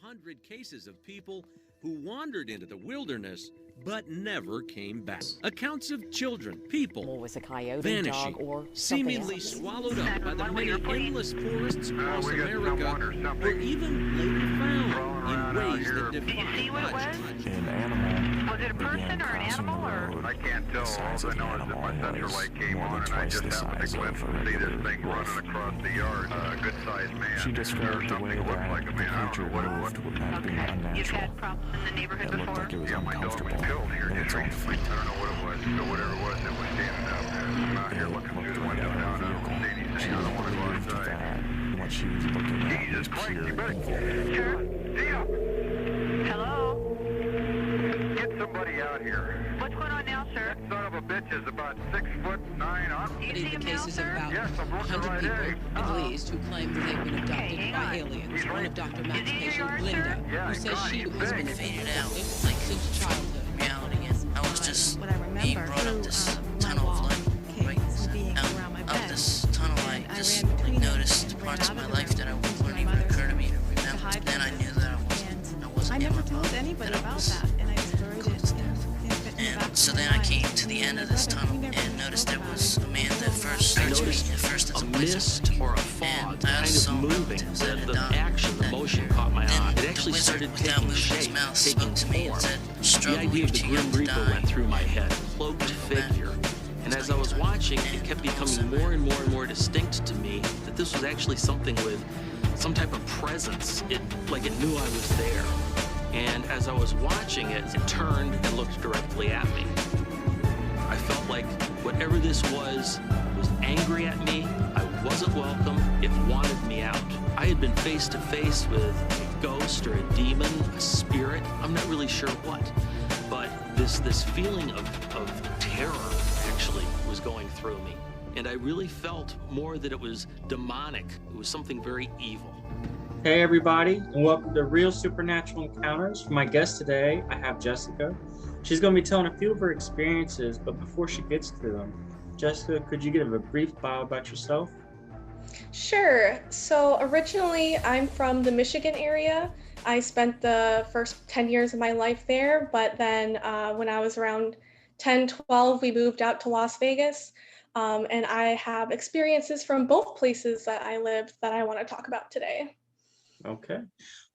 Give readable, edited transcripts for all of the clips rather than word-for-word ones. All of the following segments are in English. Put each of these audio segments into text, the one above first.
100 cases of people who wandered into the wilderness but never came back. Accounts of children, people was a coyote, vanishing, dog, or seemingly else. swallowed up by the many endless forests across America, or even later found in ways that defy much. An animal. Was it a person or an animal or? I can't tell. All I know is that my central light came on and I just happened to glimpse and see this thing running across the yard. A good-sized man. She described the way that the creature moved as being unnatural. You've had problems in the neighborhood It looked before? like it was Yeah, my dog was uncomfortable killed here in just its own recently. feet. I don't know what it was. So whatever it was that was standing out there. I'm out here It looking looked through the right window at now her and I don't see vehicle. She anything. I don't want to go believed outside. that what she was looking at was Jesus Christ, pure you better... evil. Sure. Tia, Hello? get somebody out here. What's going on now, sir? That son of a bitch is about 6'9". Do you see The him now, cases of sir? about Yes, I'm looking 100 right people, at him. at least, who claim that they've been abducted hang by on. aliens. He's One right. of Dr. Is Matt's he in your patients, yard, Linda, sir? Yeah, who he's says gone. she He's has been big. Faded out. like since childhood. Reality. I was just what I remember being brought up this tunnel of light, right? around my Out bed. of this tunnel light, I just ran between noticed them and parts ran of out my of life the that room wouldn't to my even mother's occur to me to to remember. hide Then I from knew that I And wasn't I in never my told body, anybody that I about was that, and I just buried it in the back And so of my then I mind. came to the end of this tunnel and noticed there was a man that first starts me at first as A a place mist or a fog and kind I of saw moving. mountains The, that the had action, the that motion caught my then eye. It the actually wizard, started without taking moving his shape, mouth, taking spoke to me and form. said, The "Struggle idea of with the you Grim to Reaper die." went through my head, cloaked figure. And as I was watching, it kept becoming more and more and more distinct to me that this was actually something with some type of presence. Like it knew I was there. And as I was watching it, it turned and looked directly at me. I felt like whatever this was angry at me. I wasn't welcome. It wanted me out. I had been face to face with a ghost or a demon, a spirit. I'm not really sure what. But this feeling of terror actually was going through me. And I really felt more that it was demonic. It was something very evil. Hey everybody, and welcome to Real Supernatural Encounters. For my guest today, I have Jessica. She's going to be telling a few of her experiences, but before she gets to them, Jessica, could you give a brief bio about yourself? Sure. So originally I'm from the Michigan area. I spent the first 10 years of my life there, but then when I was around 10, 12, we moved out to Las Vegas. And I have experiences from both places that I lived that I want to talk about today. Okay.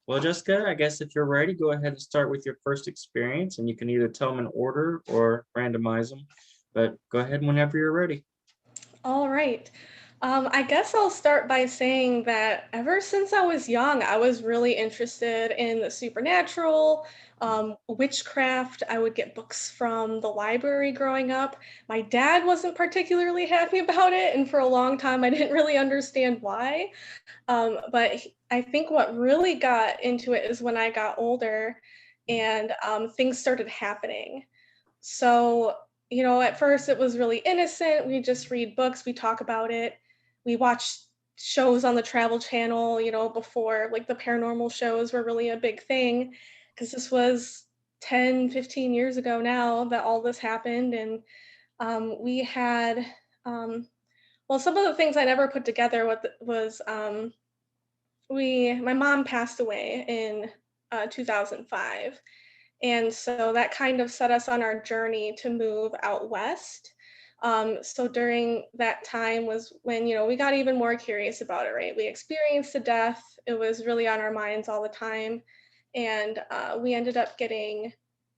Well, Jessica, I guess if you're ready, go ahead and start with your first experience, and you can either tell them in order or randomize them, but go ahead whenever you're ready. All right. I guess I'll start by saying that ever since I was young, I was really interested in the supernatural, witchcraft. I would get books from the library growing up. My dad wasn't particularly happy about it, and for a long time, I didn't really understand why. But I think what really got into it is when I got older and things started happening. So, at first it was really innocent. We just read books, we talk about it. We watched shows on the Travel Channel, before like the paranormal shows were really a big thing, because this was 10, 15 years ago now that all this happened. And we had, well, some of the things I never put together was my mom passed away in 2005. And so that kind of set us on our journey to move out west. So during that time was when, we got even more curious about it, right? We experienced a death. It was really on our minds all the time. And we ended up getting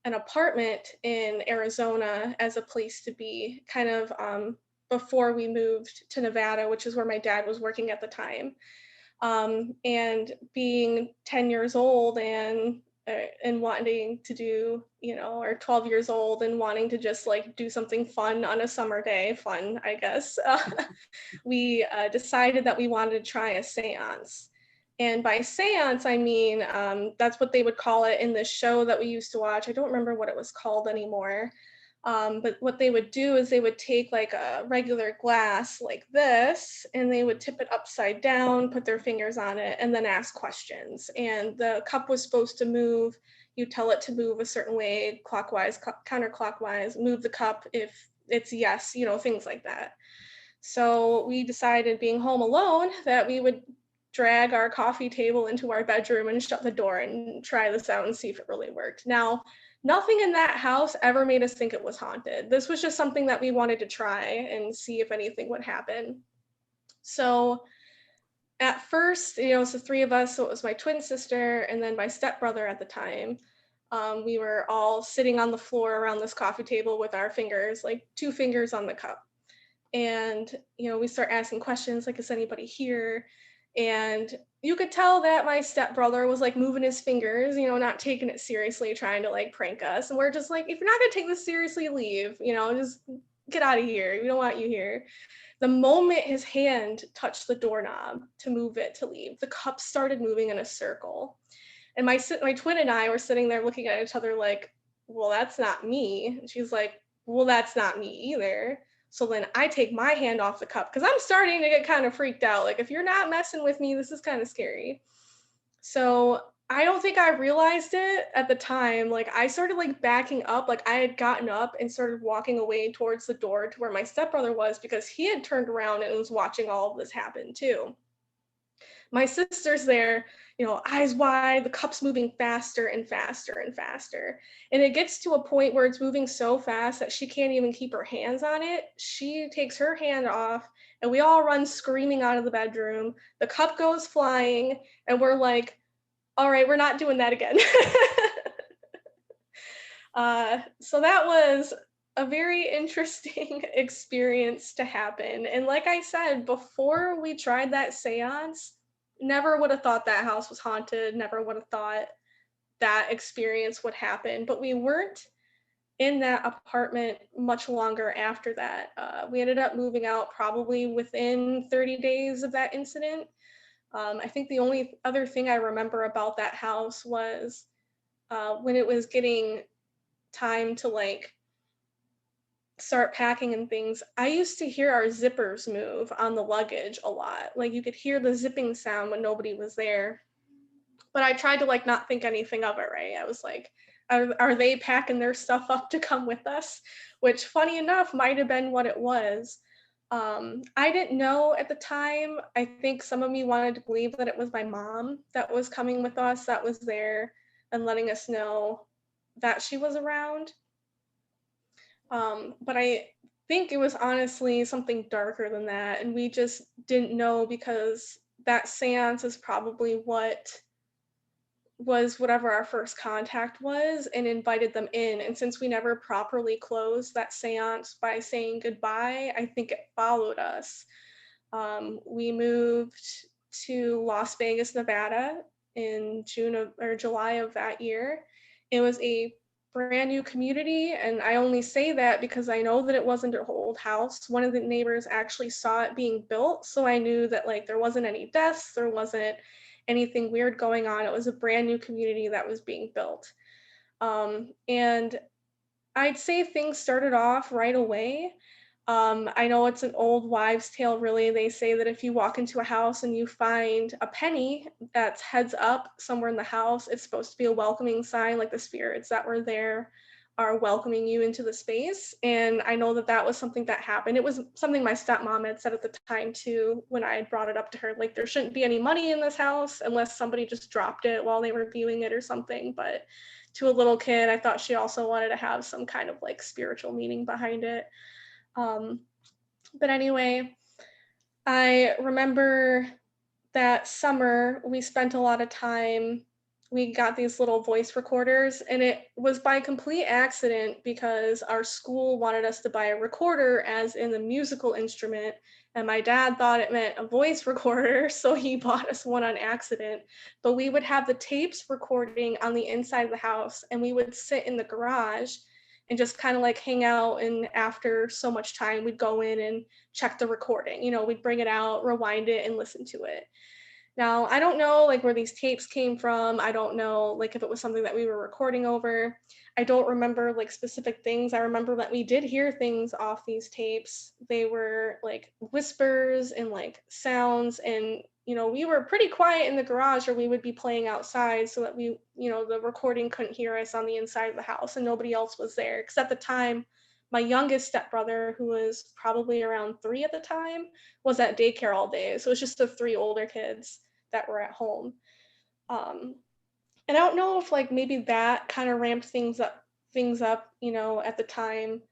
an apartment in Arizona as a place to be, kind of before we moved to Nevada, which is where my dad was working at the time. And being 10 years old and wanting to do, or 12 years old and wanting to just like do something fun on a summer day, fun, I guess, we decided that we wanted to try a seance. And by seance, I mean, that's what they would call it in the show that we used to watch. I don't remember what it was called anymore. But what they would do is they would take like a regular glass like this, and they would tip it upside down, put their fingers on it, and then ask questions. And the cup was supposed to move. You tell it to move a certain way, clockwise, counterclockwise, move the cup if it's yes, things like that. So we decided, being home alone, that we would drag our coffee table into our bedroom and shut the door and try this out and see if it really worked. Now, nothing in that house ever made us think it was haunted. This was just something that we wanted to try and see if anything would happen. So at first, you know, it's the three of us. So it was my twin sister and then my stepbrother at the time. We were all sitting on the floor around this coffee table with our fingers, like 2 fingers on the cup. And, you know, we start asking questions like, is anybody here? And you could tell that my stepbrother was like moving his fingers, you know, not taking it seriously, trying to like prank us. And we're just like, if you're not gonna take this seriously, leave, you know, just get out of here. We don't want you here. The moment his hand touched the doorknob to move it to leave, the cup started moving in a circle. And my twin and I were sitting there looking at each other like, well, that's not me. And she's like, well, that's not me either. So then I take my hand off the cup because I'm starting to get kind of freaked out. Like, if you're not messing with me, this is kind of scary. So I don't think I realized it at the time. Like, I started like backing up. Like, I had gotten up and started walking away towards the door to where my stepbrother was because he had turned around and was watching all of this happen too. My sister's there, you know, eyes wide, the cup's moving faster and faster and faster. And it gets to a point where it's moving so fast that she can't even keep her hands on it. She takes her hand off and we all run screaming out of the bedroom. The cup goes flying and we're like, all right, we're not doing that again. So that was a very interesting experience to happen. And like I said, before we tried that seance, never would have thought that house was haunted, never would have thought that experience would happen. But we weren't in that apartment much longer after that. We ended up moving out probably within 30 days of that incident. I think the only other thing I remember about that house was when it was getting time to like start packing and things, I used to hear our zippers move on the luggage a lot. Like, you could hear the zipping sound when nobody was there. But I tried to like not think anything of it, right? I was like, are they packing their stuff up to come with us? Which, funny enough, might have been what it was. I didn't know at the time. I think some of me wanted to believe that it was my mom that was coming with us, that was there and letting us know that she was around. But I think it was honestly something darker than that. And we just didn't know because that seance is probably what was whatever our first contact was and invited them in. And since we never properly closed that seance by saying goodbye, I think it followed us. We moved to Las Vegas, Nevada in July of that year. It was a brand new community, and I only say that because I know that it wasn't an old house. One of the neighbors actually saw it being built, so I knew that like there wasn't any deaths, there wasn't anything weird going on. It was a brand new community that was being built. And I'd say things started off right away. I know it's an old wives' tale, really. They say that if you walk into a house and you find a penny that's heads up somewhere in the house, it's supposed to be a welcoming sign, like the spirits that were there are welcoming you into the space. And I know that that was something that happened. It was something my stepmom had said at the time too, when I had brought it up to her, like, there shouldn't be any money in this house unless somebody just dropped it while they were viewing it or something. But to a little kid, I thought she also wanted to have some kind of like spiritual meaning behind it. But anyway, I remember that summer we spent a lot of time, we got these little voice recorders, and it was by complete accident because our school wanted us to buy a recorder as in the musical instrument, and my dad thought it meant a voice recorder, so he bought us one on accident. But we would have the tapes recording on the inside of the house, and we would sit in the garage and just kind of like hang out, and after so much time we'd go in and check the recording. You know, we'd bring it out, rewind it, and listen to it. Now, I don't know like where these tapes came from. I don't know like if it was something that we were recording over. I don't remember like specific things. I remember that we did hear things off these tapes. They were like whispers and like sounds, and you know, we were pretty quiet in the garage, or we would be playing outside so that we, you know, the recording couldn't hear us on the inside of the house and nobody else was there. Because at the time, my youngest stepbrother, who was probably around 3 at the time, was at daycare all day. So it was just the 3 older kids that were at home. And I don't know if like maybe that kind of ramped things up, you know, at the time.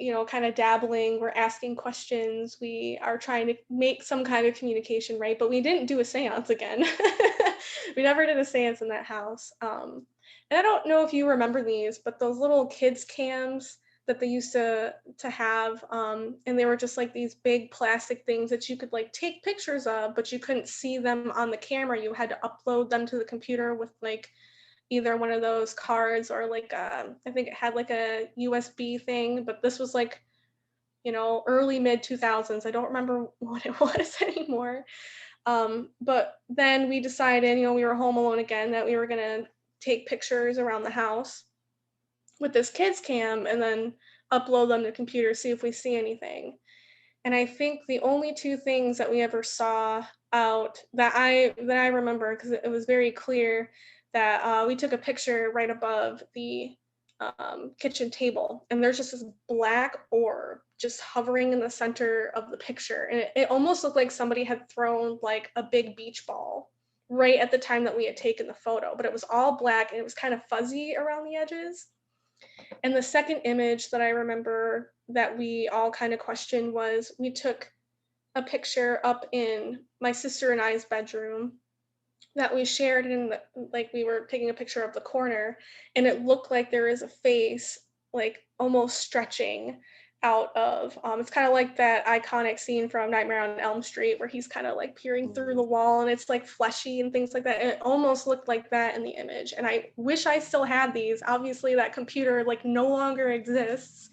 You know, kind of dabbling, we're asking questions, we are trying to make some kind of communication, right? But we didn't do a seance again. We never did a seance in that house. And I don't know if you remember these, but those little kids cams that they used to have, and they were just like these big plastic things that you could like take pictures of, but you couldn't see them on the camera. You had to upload them to the computer with like either one of those cards or like I think it had like a USB thing, but this was like, you know, early mid 2000s. I don't remember what it was anymore. But then we decided, you know, we were home alone again, that we were gonna take pictures around the house with this kids cam and then upload them to the computer, see if we see anything. And I think the only two things that we ever saw out that I remember, because it was very clear, that we took a picture right above the kitchen table, and there's just this black orb just hovering in the center of the picture, and it almost looked like somebody had thrown like a big beach ball right at the time that we had taken the photo, but it was all black and it was kind of fuzzy around the edges. And the second image that I remember that we all kind of questioned was we took a picture up in my sister and I's bedroom that we shared in the, like we were taking a picture of the corner, and it looked like there is a face like almost stretching out of it's kind of like that iconic scene from Nightmare on Elm Street where he's kind of like peering through the wall and it's like fleshy and things like that, and it almost looked like that in the image. And I wish I still had these. Obviously that computer like no longer exists,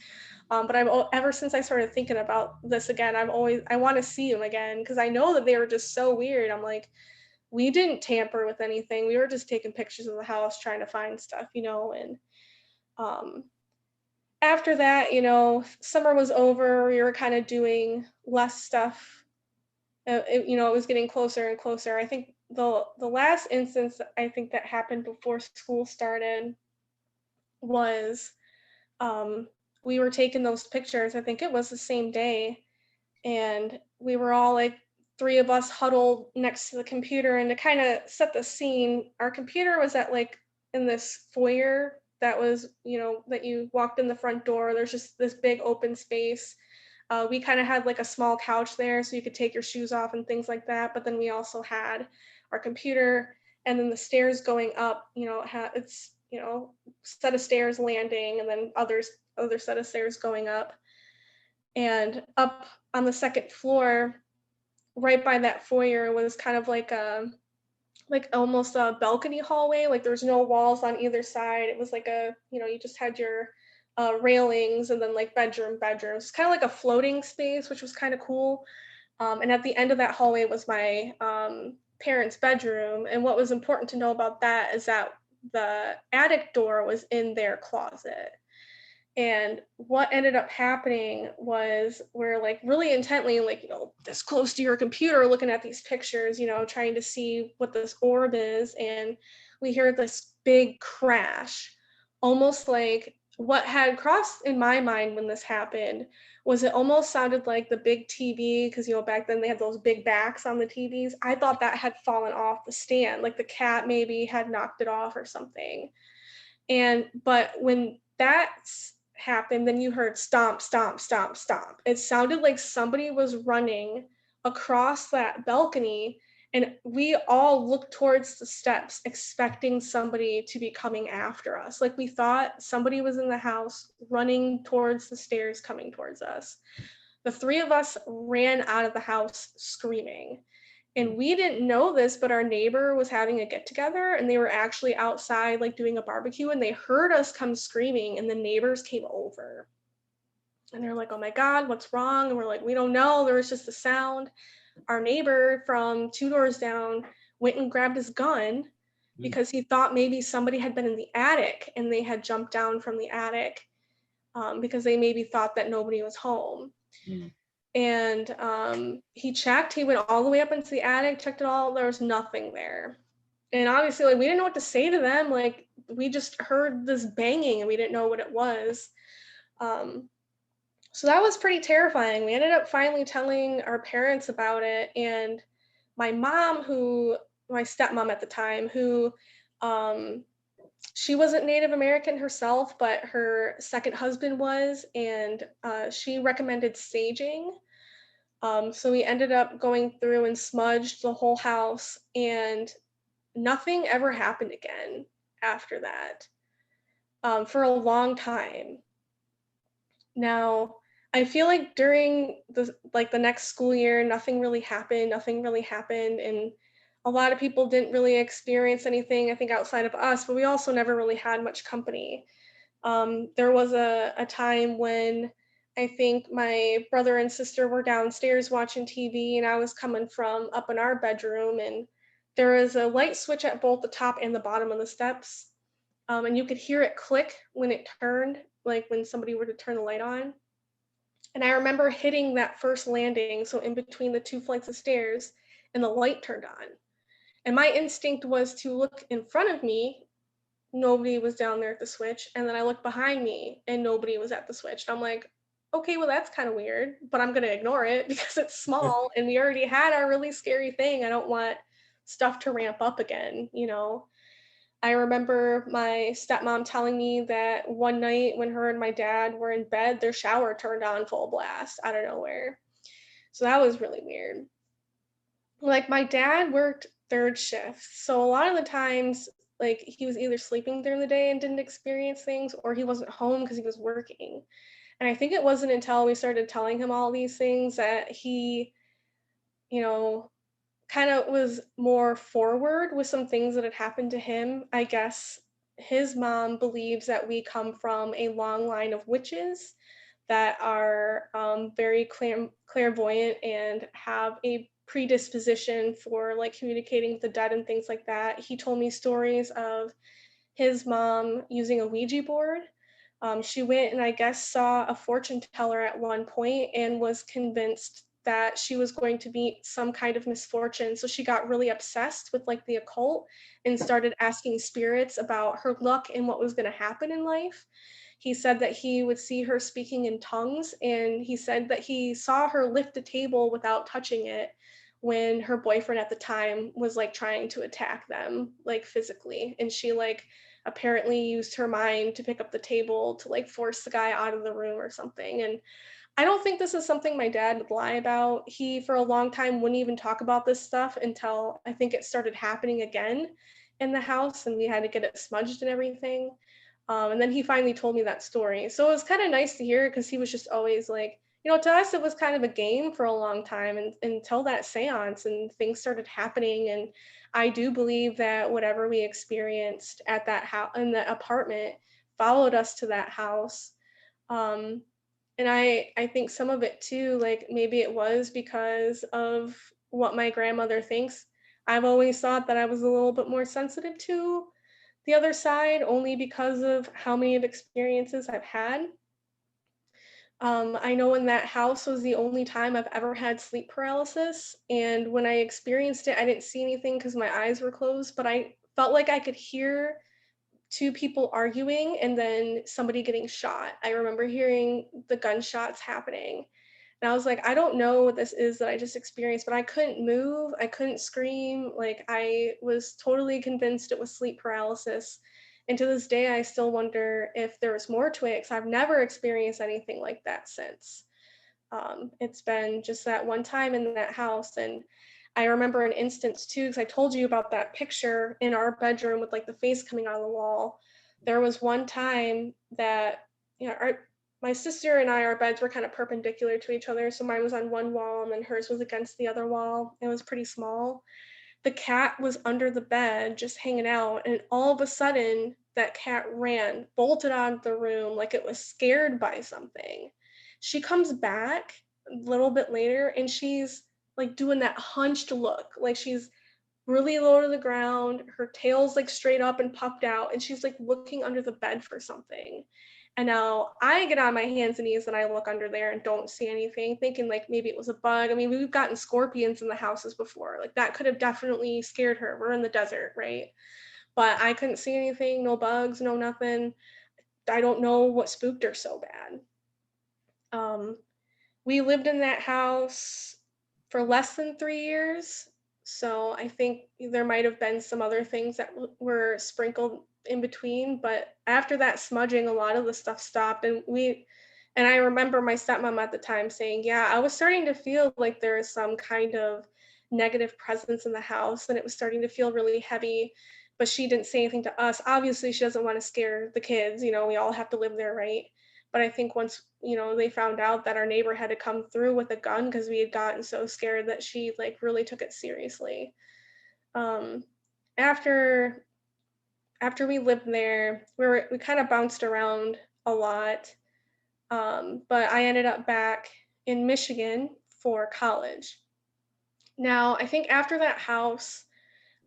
but I've ever since I started thinking about this again, I want to see them again, because I know that they were just so weird. I'm like, we didn't tamper with anything. We were just taking pictures of the house, trying to find stuff, you know. And after that, you know, summer was over. We were kind of doing less stuff. You know, it was getting closer and closer. I think the last instance I think that happened before school started was we were taking those pictures. I think it was the same day, and we were all like, three of us huddled next to the computer. And to kind of set the scene, our computer was at like in this foyer that was, you know, that you walked in the front door. There's just this big open space. We kind of had like a small couch there so you could take your shoes off and things like that. But then we also had our computer, and then the stairs going up, you know, it's, you know, set of stairs landing, and then other set of stairs going up. And up on the second floor, right by that foyer, was kind of like almost a balcony hallway. Like there's no walls on either side. It was like a, you know, you just had your railings and then like bedrooms, kind of like a floating space, which was kind of cool. And at the end of that hallway was my parents' bedroom. And what was important to know about that is that the attic door was in their closet. And what ended up happening was we're like really intently, like, you know, this close to your computer, looking at these pictures, you know, trying to see what this orb is. And we hear this big crash, almost like what had crossed in my mind when this happened was it almost sounded like the big TV, because, you know, back then they had those big backs on the TVs. I thought that had fallen off the stand, like the cat maybe had knocked it off or something. But when that's happened, then you heard stomp, stomp, stomp, stomp. It sounded like somebody was running across that balcony, and we all looked towards the steps expecting somebody to be coming after us. Like we thought somebody was in the house running towards the stairs coming towards us. The three of us ran out of the house screaming. And we didn't know this, but our neighbor was having a get together, and they were actually outside like doing a barbecue, and they heard us come screaming, and the neighbors came over. And they're like, oh my God, what's wrong? And we're like, we don't know. There was just a sound. Our neighbor from 2 doors down went and grabbed his gun because he thought maybe somebody had been in the attic and they had jumped down from the attic because they maybe thought that nobody was home. And he checked, he went all the way up into the attic, checked it all, there was nothing there. And obviously, like, we didn't know what to say to them. Like, we just heard this banging and we didn't know what it was. So that was pretty terrifying. We ended up finally telling our parents about it, and my mom, my stepmom at the time, who um, she wasn't Native American herself, but her second husband was, and she recommended saging. So we ended up going through and smudged the whole house, and nothing ever happened again after that, for a long time. Now, I feel like during the next school year, nothing really happened, and a lot of people didn't really experience anything, I think, outside of us, but we also never really had much company. There was a time when I think my brother and sister were downstairs watching TV, and I was coming from up in our bedroom, and there was a light switch at both the top and the bottom of the steps. And you could hear it click when it turned, like when somebody were to turn the light on. And I remember hitting that first landing, so in between the two flights of stairs, and the light turned on. And my instinct was to look in front of me. Nobody was down there at the switch. And then I looked behind me and nobody was at the switch. And I'm like, okay, well, that's kind of weird, but I'm going to ignore it because it's small and we already had our really scary thing. I don't want stuff to ramp up again, you know? I remember my stepmom telling me that one night when her and my dad were in bed, their shower turned on full blast out of nowhere. So that was really weird. Like, my dad worked third shift, so a lot of the times, like, he was either sleeping during the day and didn't experience things, or he wasn't home because he was working. And I think it wasn't until we started telling him all these things that he, you know, kind of was more forward with some things that had happened to him. I guess his mom believes that we come from a long line of witches that are very clairvoyant and have a predisposition for like communicating with the dead and things like that. He told me stories of his mom using a Ouija board. She went and I guess saw a fortune teller at one point and was convinced that she was going to meet some kind of misfortune. So she got really obsessed with like the occult and started asking spirits about her luck and what was going to happen in life. He said that he would see her speaking in tongues, and he said that he saw her lift a table without touching it when her boyfriend at the time was like trying to attack them like physically, and she like apparently used her mind to pick up the table to like force the guy out of the room or something. And I don't think this is something my dad would lie about. He, for a long time, wouldn't even talk about this stuff until I think it started happening again in the house and we had to get it smudged and everything. And then he finally told me that story. So it was kind of nice to hear because he was just always like, you know, to us, it was kind of a game for a long time and until that seance and things started happening. And I do believe that whatever we experienced at that house in the apartment followed us to that house. Um, and I think some of it too, like maybe it was because of what my grandmother thinks. I've always thought that I was a little bit more sensitive to the other side only because of how many of experiences I've had. I know in that house was the only time I've ever had sleep paralysis. And when I experienced it, I didn't see anything because my eyes were closed, but I felt like I could hear two people arguing and then somebody getting shot. I remember hearing the gunshots happening. And I was like, I don't know what this is that I just experienced, but I couldn't move. I couldn't scream. Like, I was totally convinced it was sleep paralysis. And to this day, I still wonder if there was more to it because I've never experienced anything like that since. It's been just that one time in that house. And I remember an instance too, because I told you about that picture in our bedroom with like the face coming out of the wall. There was one time that, you know, my sister and I, our beds were kind of perpendicular to each other. So mine was on one wall and then hers was against the other wall. It was pretty small. The cat was under the bed just hanging out. And all of a sudden, that cat ran, bolted out of the room like it was scared by something. She comes back a little bit later and she's like doing that hunched look, like she's really low to the ground, her tail's like straight up and puffed out, and she's like looking under the bed for something. And now I get on my hands and knees and I look under there and don't see anything, thinking like maybe it was a bug. I mean, we've gotten scorpions in the houses before. Like that could have definitely scared her. We're in the desert, right? But I couldn't see anything, no bugs, no nothing. I don't know what spooked her so bad. We lived in that house for less than 3 years. So I think there might have been some other things that were sprinkled in between, but after that smudging, a lot of the stuff stopped, and I remember my stepmom at the time saying, "Yeah, I was starting to feel like there was some kind of negative presence in the house, and it was starting to feel really heavy." But she didn't say anything to us. Obviously, she doesn't want to scare the kids. We all have to live there, right? But I think once, they found out that our neighbor had to come through with a gun because we had gotten so scared that she like really took it seriously. Um, after after we lived there, we kind of bounced around a lot. But I ended up back in Michigan for college. Now, I think after that house,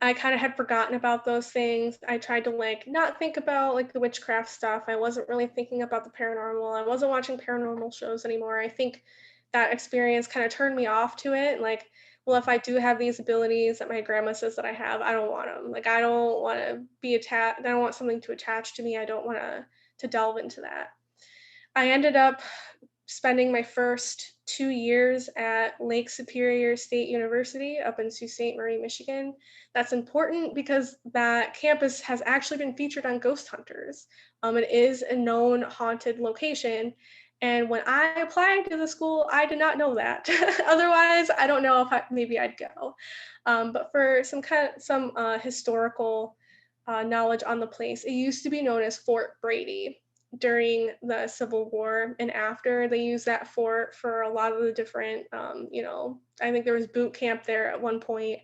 I kind of had forgotten about those things. I tried to like not think about like the witchcraft stuff. I wasn't really thinking about the paranormal. I wasn't watching paranormal shows anymore. I think that experience kind of turned me off to it. Like, well, if I do have these abilities that my grandma says that I have, I don't want them. Like, I don't want to be attached. I don't want something to attach to me. I don't want to delve into that. I ended up spending my first 2 years at Lake Superior State University up in Sault Ste. Marie, Michigan. That's important because that campus has actually been featured on Ghost Hunters. It is a known haunted location. And when I applied to the school, I did not know that. Otherwise, I don't know if maybe I'd go. But for some historical knowledge on the place, it used to be known as Fort Brady during the Civil War and after. They used that fort for a lot of the different, I think there was boot camp there at one point.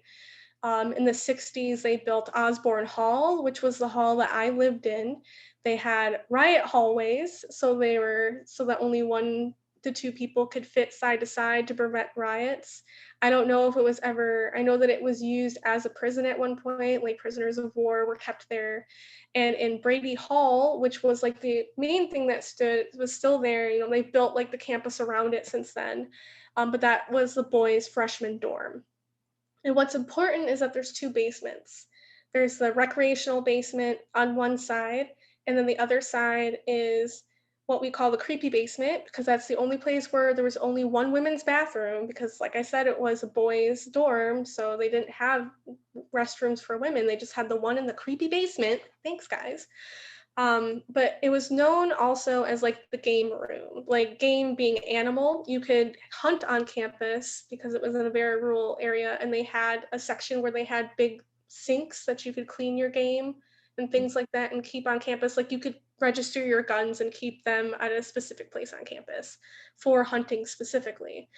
In the 60s, they built Osborne Hall, which was the hall that I lived in. They had riot hallways, so that only 1 to 2 people could fit side to side to prevent riots. I don't know if it was ever, I know that it was used as a prison at one point, like prisoners of war were kept there. And in Brady Hall, which was like the main thing that was still there, they've built like the campus around it since then. But that was the boys' freshman dorm. And what's important is that there's 2 basements. There's the recreational basement on one side, and then the other side is what we call the creepy basement, because that's the only place where there was only one women's bathroom, because like I said, it was a boys' dorm, so they didn't have restrooms for women. They just had the one in the creepy basement. Thanks, guys. But it was known also as like the game room, like game being animal. You could hunt on campus because it was in a very rural area, and they had a section where they had big sinks that you could clean your game and things like that and keep on campus. Like you could register your guns and keep them at a specific place on campus for hunting specifically.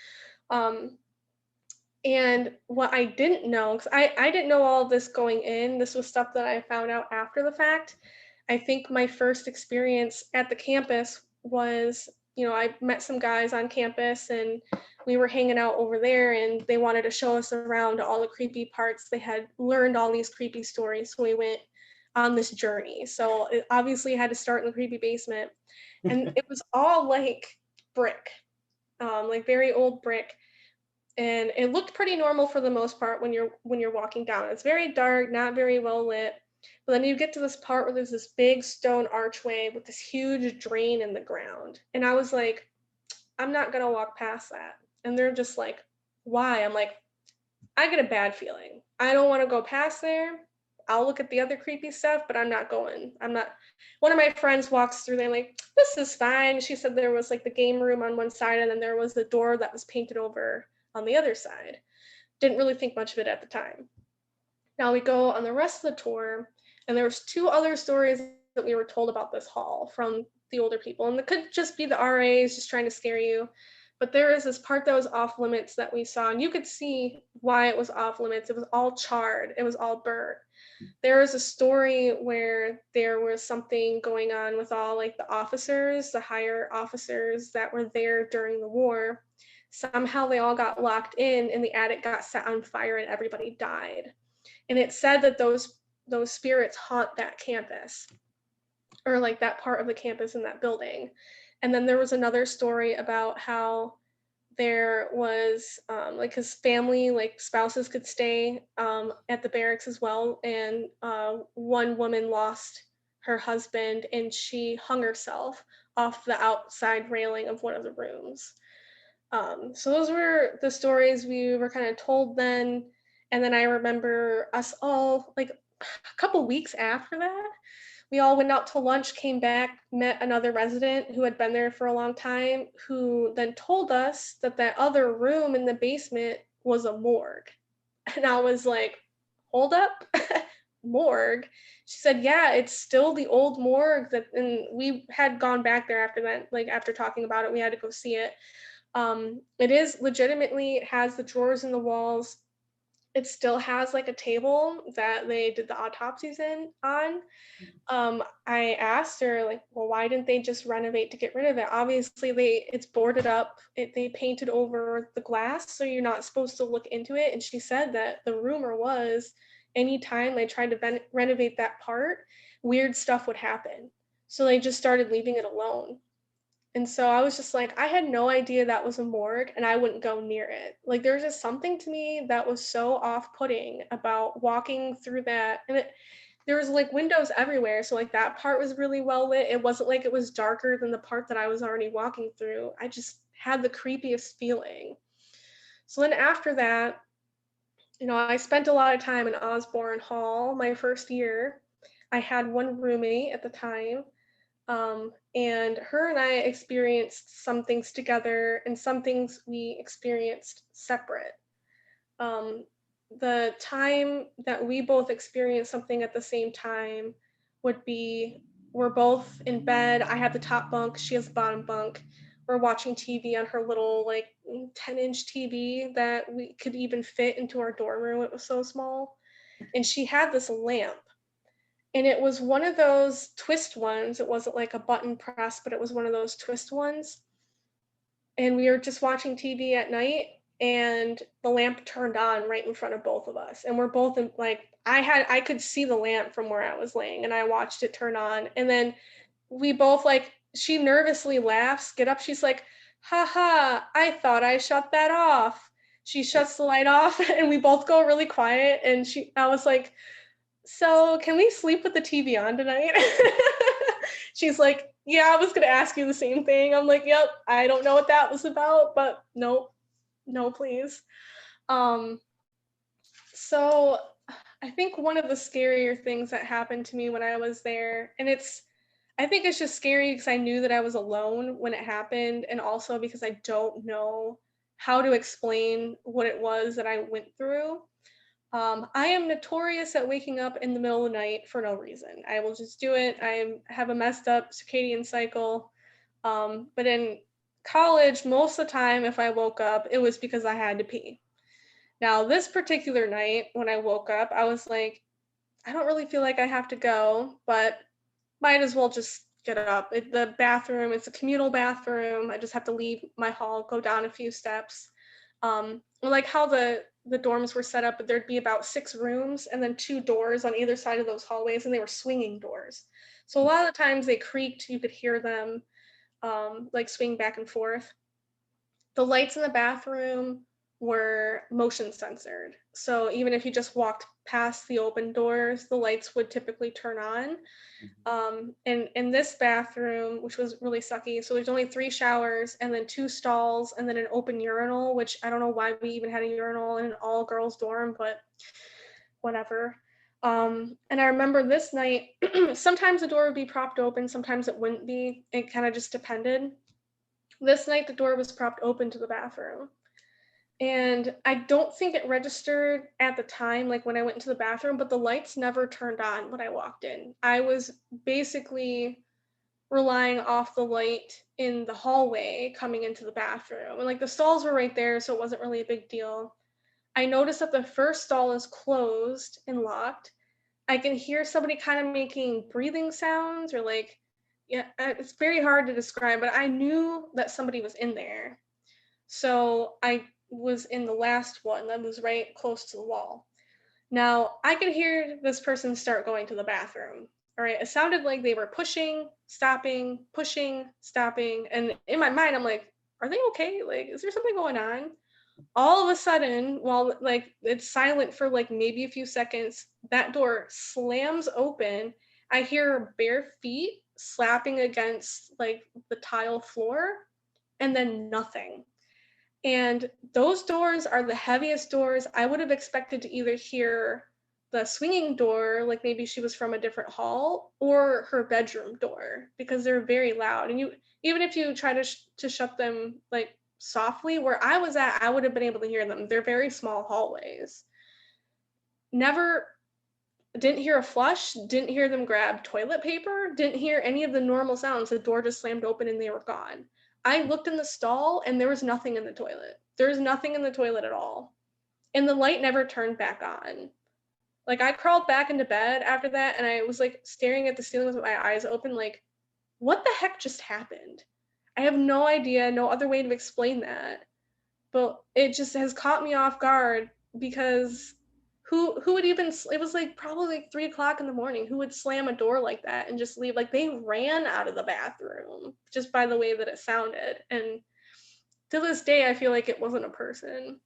And what I didn't know, because I didn't know all of this going in, this was stuff that I found out after the fact. I think my first experience at the campus was, I met some guys on campus and we were hanging out over there and they wanted to show us around all the creepy parts. They had learned all these creepy stories. So we went on this journey. So it obviously had to start in the creepy basement. And it was all like brick, like very old brick. And it looked pretty normal for the most part when you're walking down. It's very dark, not very well lit. But then you get to this part where there's this big stone archway with this huge drain in the ground. And I was like, I'm not going to walk past that. And they're just like, why? I'm like, I get a bad feeling. I don't want to go past there. I'll look at the other creepy stuff, but I'm not going. One of my friends walks through there like, this is fine. She said there was like the game room on one side and then there was the door that was painted over on the other side. Didn't really think much of it at the time. Now we go on the rest of the tour, and there was 2 other stories that we were told about this hall from the older people, and it could just be the RAs just trying to scare you. But there is this part that was off limits that we saw, and you could see why it was off limits. It was all charred. It was all burnt. There was a story where there was something going on with all like the officers, the higher officers that were there during the war. Somehow they all got locked in and the attic got set on fire and everybody died. And it said that those spirits haunt that campus, or like that part of the campus in that building. And then there was another story about how there was like his family, like spouses could stay at the barracks as well. And one woman lost her husband and she hung herself off the outside railing of one of the rooms. So those were the stories we were kind of told then. And then I remember us all, like a couple weeks after that, we all went out to lunch, came back, met another resident who had been there for a long time, who then told us that that other room in the basement was a morgue. And I was like, hold up, morgue? She said, yeah, it's still the old morgue that, and we had gone back there after that, like after talking about it, we had to go see it. It is legitimately, it has the drawers in the walls. It still has like a table that they did the autopsies on. I asked her like, well, why didn't they just renovate to get rid of it? Obviously, it's boarded up. They painted over the glass, so you're not supposed to look into it. And she said that the rumor was, anytime they tried to renovate that part, weird stuff would happen. So they just started leaving it alone. And so I was just like, I had no idea that was a morgue, and I wouldn't go near it. Like, there's just something to me that was so off-putting about walking through that. And there was like windows everywhere. So like that part was really well lit. It wasn't like it was darker than the part that I was already walking through. I just had the creepiest feeling. So then after that, I spent a lot of time in Osborne Hall my first year. I had one roommate at the time. And her and I experienced some things together and some things we experienced separate. The time that we both experienced something at the same time would be, we're both in bed. I have the top bunk, she has the bottom bunk. We're watching TV on her little like 10-inch TV that we could even fit into our dorm room. It was so small. And she had this lamp. And it was one of those twist ones. It wasn't like a button press, but it was one of those twist ones. And we were just watching TV at night, and the lamp turned on right in front of both of us. And we're both in, like, I could see the lamp from where I was laying, and I watched it turn on. And then we both, like, she nervously laughs, get up. She's like, haha, I thought I shut that off. She shuts the light off, and we both go really quiet. And I was like, so can we sleep with the TV on tonight? She's like, yeah, I was going to ask you the same thing. I'm like, yep, I don't know what that was about, but nope, no, please. So I think one of the scarier things that happened to me when I was there, and I think it's just scary because I knew that I was alone when it happened, and also because I don't know how to explain what it was that I went through. I am notorious at waking up in the middle of the night for no reason. I will just do it. I have a messed up circadian cycle. But in college, most of the time, if I woke up, it was because I had to pee. Now, this particular night, when I woke up, I was like, I don't really feel like I have to go, but might as well just get up. The bathroom, it's a communal bathroom. I just have to leave my hall, go down a few steps. Like how the dorms were set up, but there'd be about 6 rooms and then 2 doors on either side of those hallways, and they were swinging doors. So a lot of the times they creaked, you could hear them like swing back and forth. The lights in the bathroom were motion censored. So even if you just walked past the open doors, the lights would typically turn on. And in this bathroom, which was really sucky, so there's only 3 showers and then 2 stalls and then an open urinal, which I don't know why we even had a urinal in an all girls dorm, but whatever. And I remember this night, sometimes the door would be propped open, sometimes it wouldn't be. It kind of just depended. This night, the door was propped open to the bathroom. And I don't think it registered at the time, like when I went into the bathroom, but the lights never turned on when I walked in. I was basically relying off the light in the hallway coming into the bathroom. And like the stalls were right there, so it wasn't really a big deal. I noticed that the first stall is closed and locked. I can hear somebody kind of making breathing sounds, or like, yeah, it's very hard to describe, but I knew that somebody was in there. So I was in the last one that was right close to the wall. Now, I could hear this person start going to the bathroom. All right, it sounded like they were pushing, stopping, and in my mind, I'm like, are they okay? Like, is there something going on? All of a sudden, while like it's silent for like maybe a few seconds, that door slams open. I hear bare feet slapping against like the tile floor, and then nothing. And those doors are the heaviest doors. I would have expected to either hear the swinging door, like maybe she was from a different hall, or her bedroom door, because they're very loud. And you, even if you try to shut them like softly, where I was at, I would have been able to hear them. They're very small hallways. Never, didn't hear a flush, didn't hear them grab toilet paper, didn't hear any of the normal sounds. The door just slammed open and they were gone. I looked in the stall and there was nothing in the toilet. There was nothing in the toilet at all. And the light never turned back on. Like, I crawled back into bed after that and I was like staring at the ceiling with my eyes open, like, what the heck just happened? I have no idea, no other way to explain that. But it just has caught me off guard, because who would even, it was like probably like 3 o'clock in the morning, who would slam a door like that and just leave? Like, they ran out of the bathroom just by the way that it sounded. And to this day, I feel like it wasn't a person.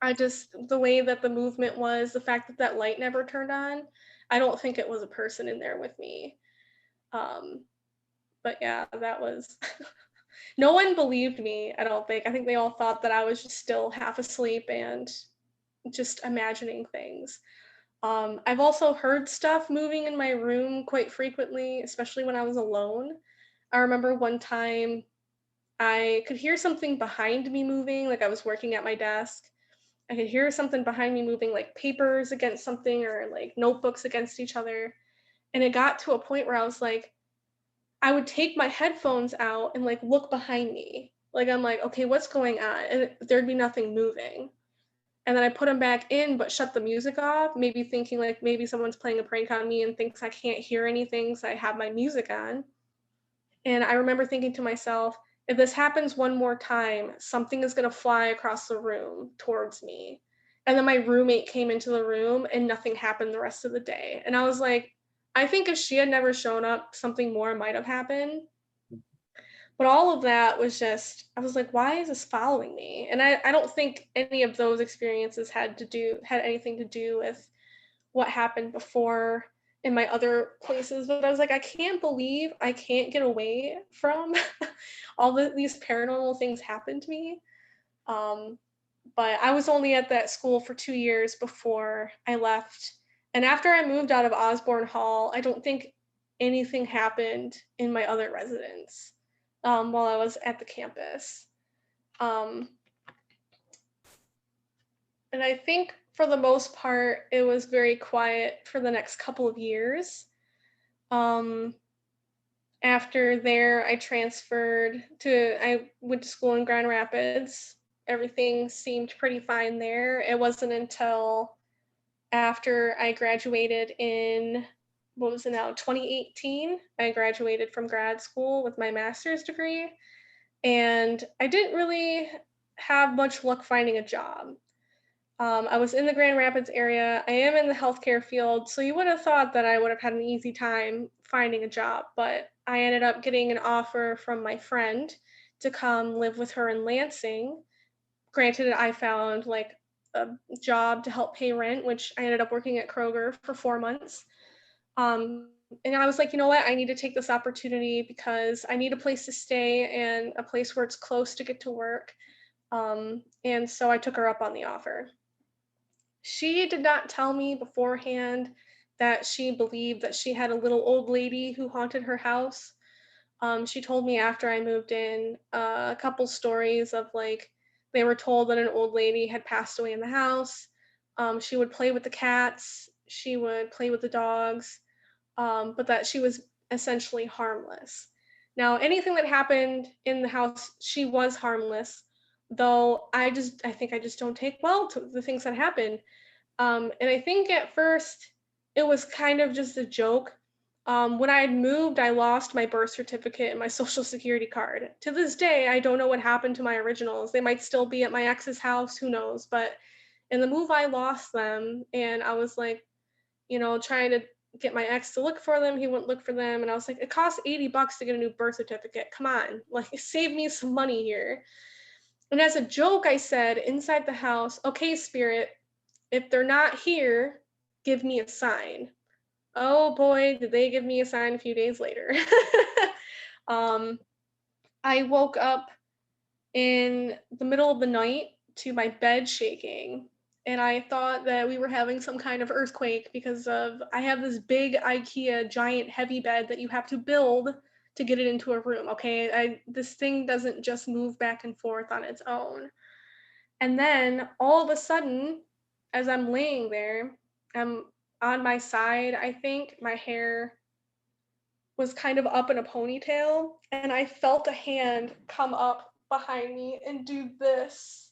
I just, the way that the movement was, the fact that that light never turned on, I don't think it was a person in there with me. But yeah, that was, no one believed me, I don't think. I think they all thought that I was just still half asleep and just imagining things. I've also heard stuff moving in my room quite frequently, especially when I was alone. I remember one time I could hear something behind me moving, like I was working at my desk. I could hear something behind me moving, like papers against something or like notebooks against each other. And it got to a point where I was like, I would take my headphones out and like look behind me. Like, I'm like, okay, what's going on? And there'd be nothing moving. And then I put them back in, but shut the music off, maybe thinking like maybe someone's playing a prank on me and thinks I can't hear anything, so I have my music on. And I remember thinking to myself, if this happens one more time, something is going to fly across the room towards me. And then my roommate came into the room and nothing happened the rest of the day. And I was like, I think if she had never shown up, something more might have happened. But all of that was just, I was like, why is this following me? And I don't think any of those experiences had anything to do with what happened before in my other places. But I was like, I can't believe I can't get away from all these paranormal things happen to me. But I was only at that school for 2 years before I left. And after I moved out of Osborne Hall, I don't think anything happened in my other residence while I was at the campus. And I think for the most part, it was very quiet for the next couple of years. After there, I went to school in Grand Rapids. Everything seemed pretty fine there. It wasn't until after I graduated in, 2018, I graduated from grad school with my master's degree, and I didn't really have much luck finding a job. I was in the Grand Rapids area. I am in the healthcare field, so you would have thought that I would have had an easy time finding a job, but I ended up getting an offer from my friend to come live with her in Lansing. Granted, I found like a job to help pay rent, which I ended up working at Kroger for 4 months. And I was like, you know what? I need to take this opportunity because I need a place to stay and a place where it's close to get to work. And so I took her up on the offer. She did not tell me beforehand that she believed that she had a little old lady who haunted her house. She told me after I moved in a couple stories of like, they were told that an old lady had passed away in the house. She would play with the cats. She would play with the dogs, but that she was essentially harmless. Now, anything that happened in the house, she was harmless, though I think I just don't take well to the things that happen. And I think at first it was kind of just a joke. When I had moved, I lost my birth certificate and my social security card. To this day, I don't know what happened to my originals. They might still be at my ex's house, who knows? But in the move, I lost them, and I was like, trying to get my ex to look for them. He wouldn't look for them, and I was like, it costs $80 to get a new birth certificate. Come on, like, save me some money here. And as a joke, I said inside the house, okay, spirit, if they're not here, give me a sign. Oh boy, did they give me a sign a few days later. I woke up in the middle of the night to my bed shaking. And I thought that we were having some kind of earthquake because I have this big IKEA giant heavy bed that you have to build to get it into a room. Okay. This thing doesn't just move back and forth on its own. And then all of a sudden, as I'm laying there, I'm on my side, I think my hair was kind of up in a ponytail, and I felt a hand come up behind me and do this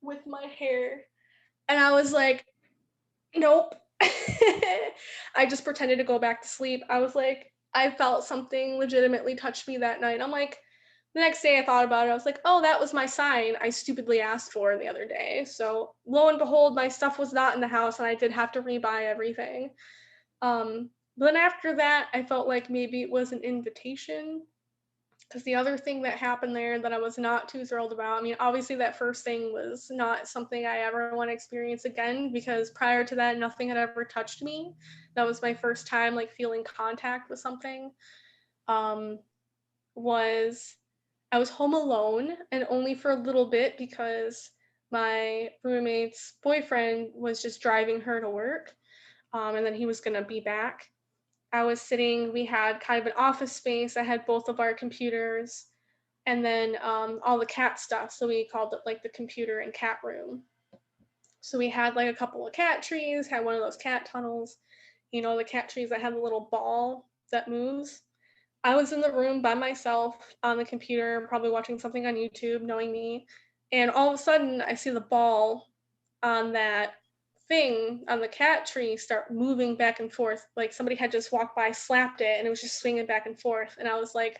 with my hair. And I was like, nope. I just pretended to go back to sleep. I was like, I felt something legitimately touch me that night. I'm like, the next day I thought about it. I was like, oh, that was my sign I stupidly asked for the other day. So lo and behold, my stuff was not in the house and I did have to rebuy everything. But then after that, I felt like maybe it was an invitation. Because the other thing that happened there that I was not too thrilled about, I mean, obviously that first thing was not something I ever want to experience again, because prior to that, nothing had ever touched me. That was my first time like feeling contact with something. Was I was home alone, and only for a little bit because my roommate's boyfriend was just driving her to work, and then he was going to be back. I was sitting, we had kind of an office space. I had both of our computers and then all the cat stuff. So we called it like the computer and cat room. So we had like a couple of cat trees, had one of those cat tunnels, you know, the cat trees that have the little ball that moves. I was in the room by myself on the computer, probably watching something on YouTube, knowing me. And all of a sudden, I see the ball on that thing on the cat tree start moving back and forth. Like somebody had just walked by, slapped it, and it was just swinging back and forth. And I was like,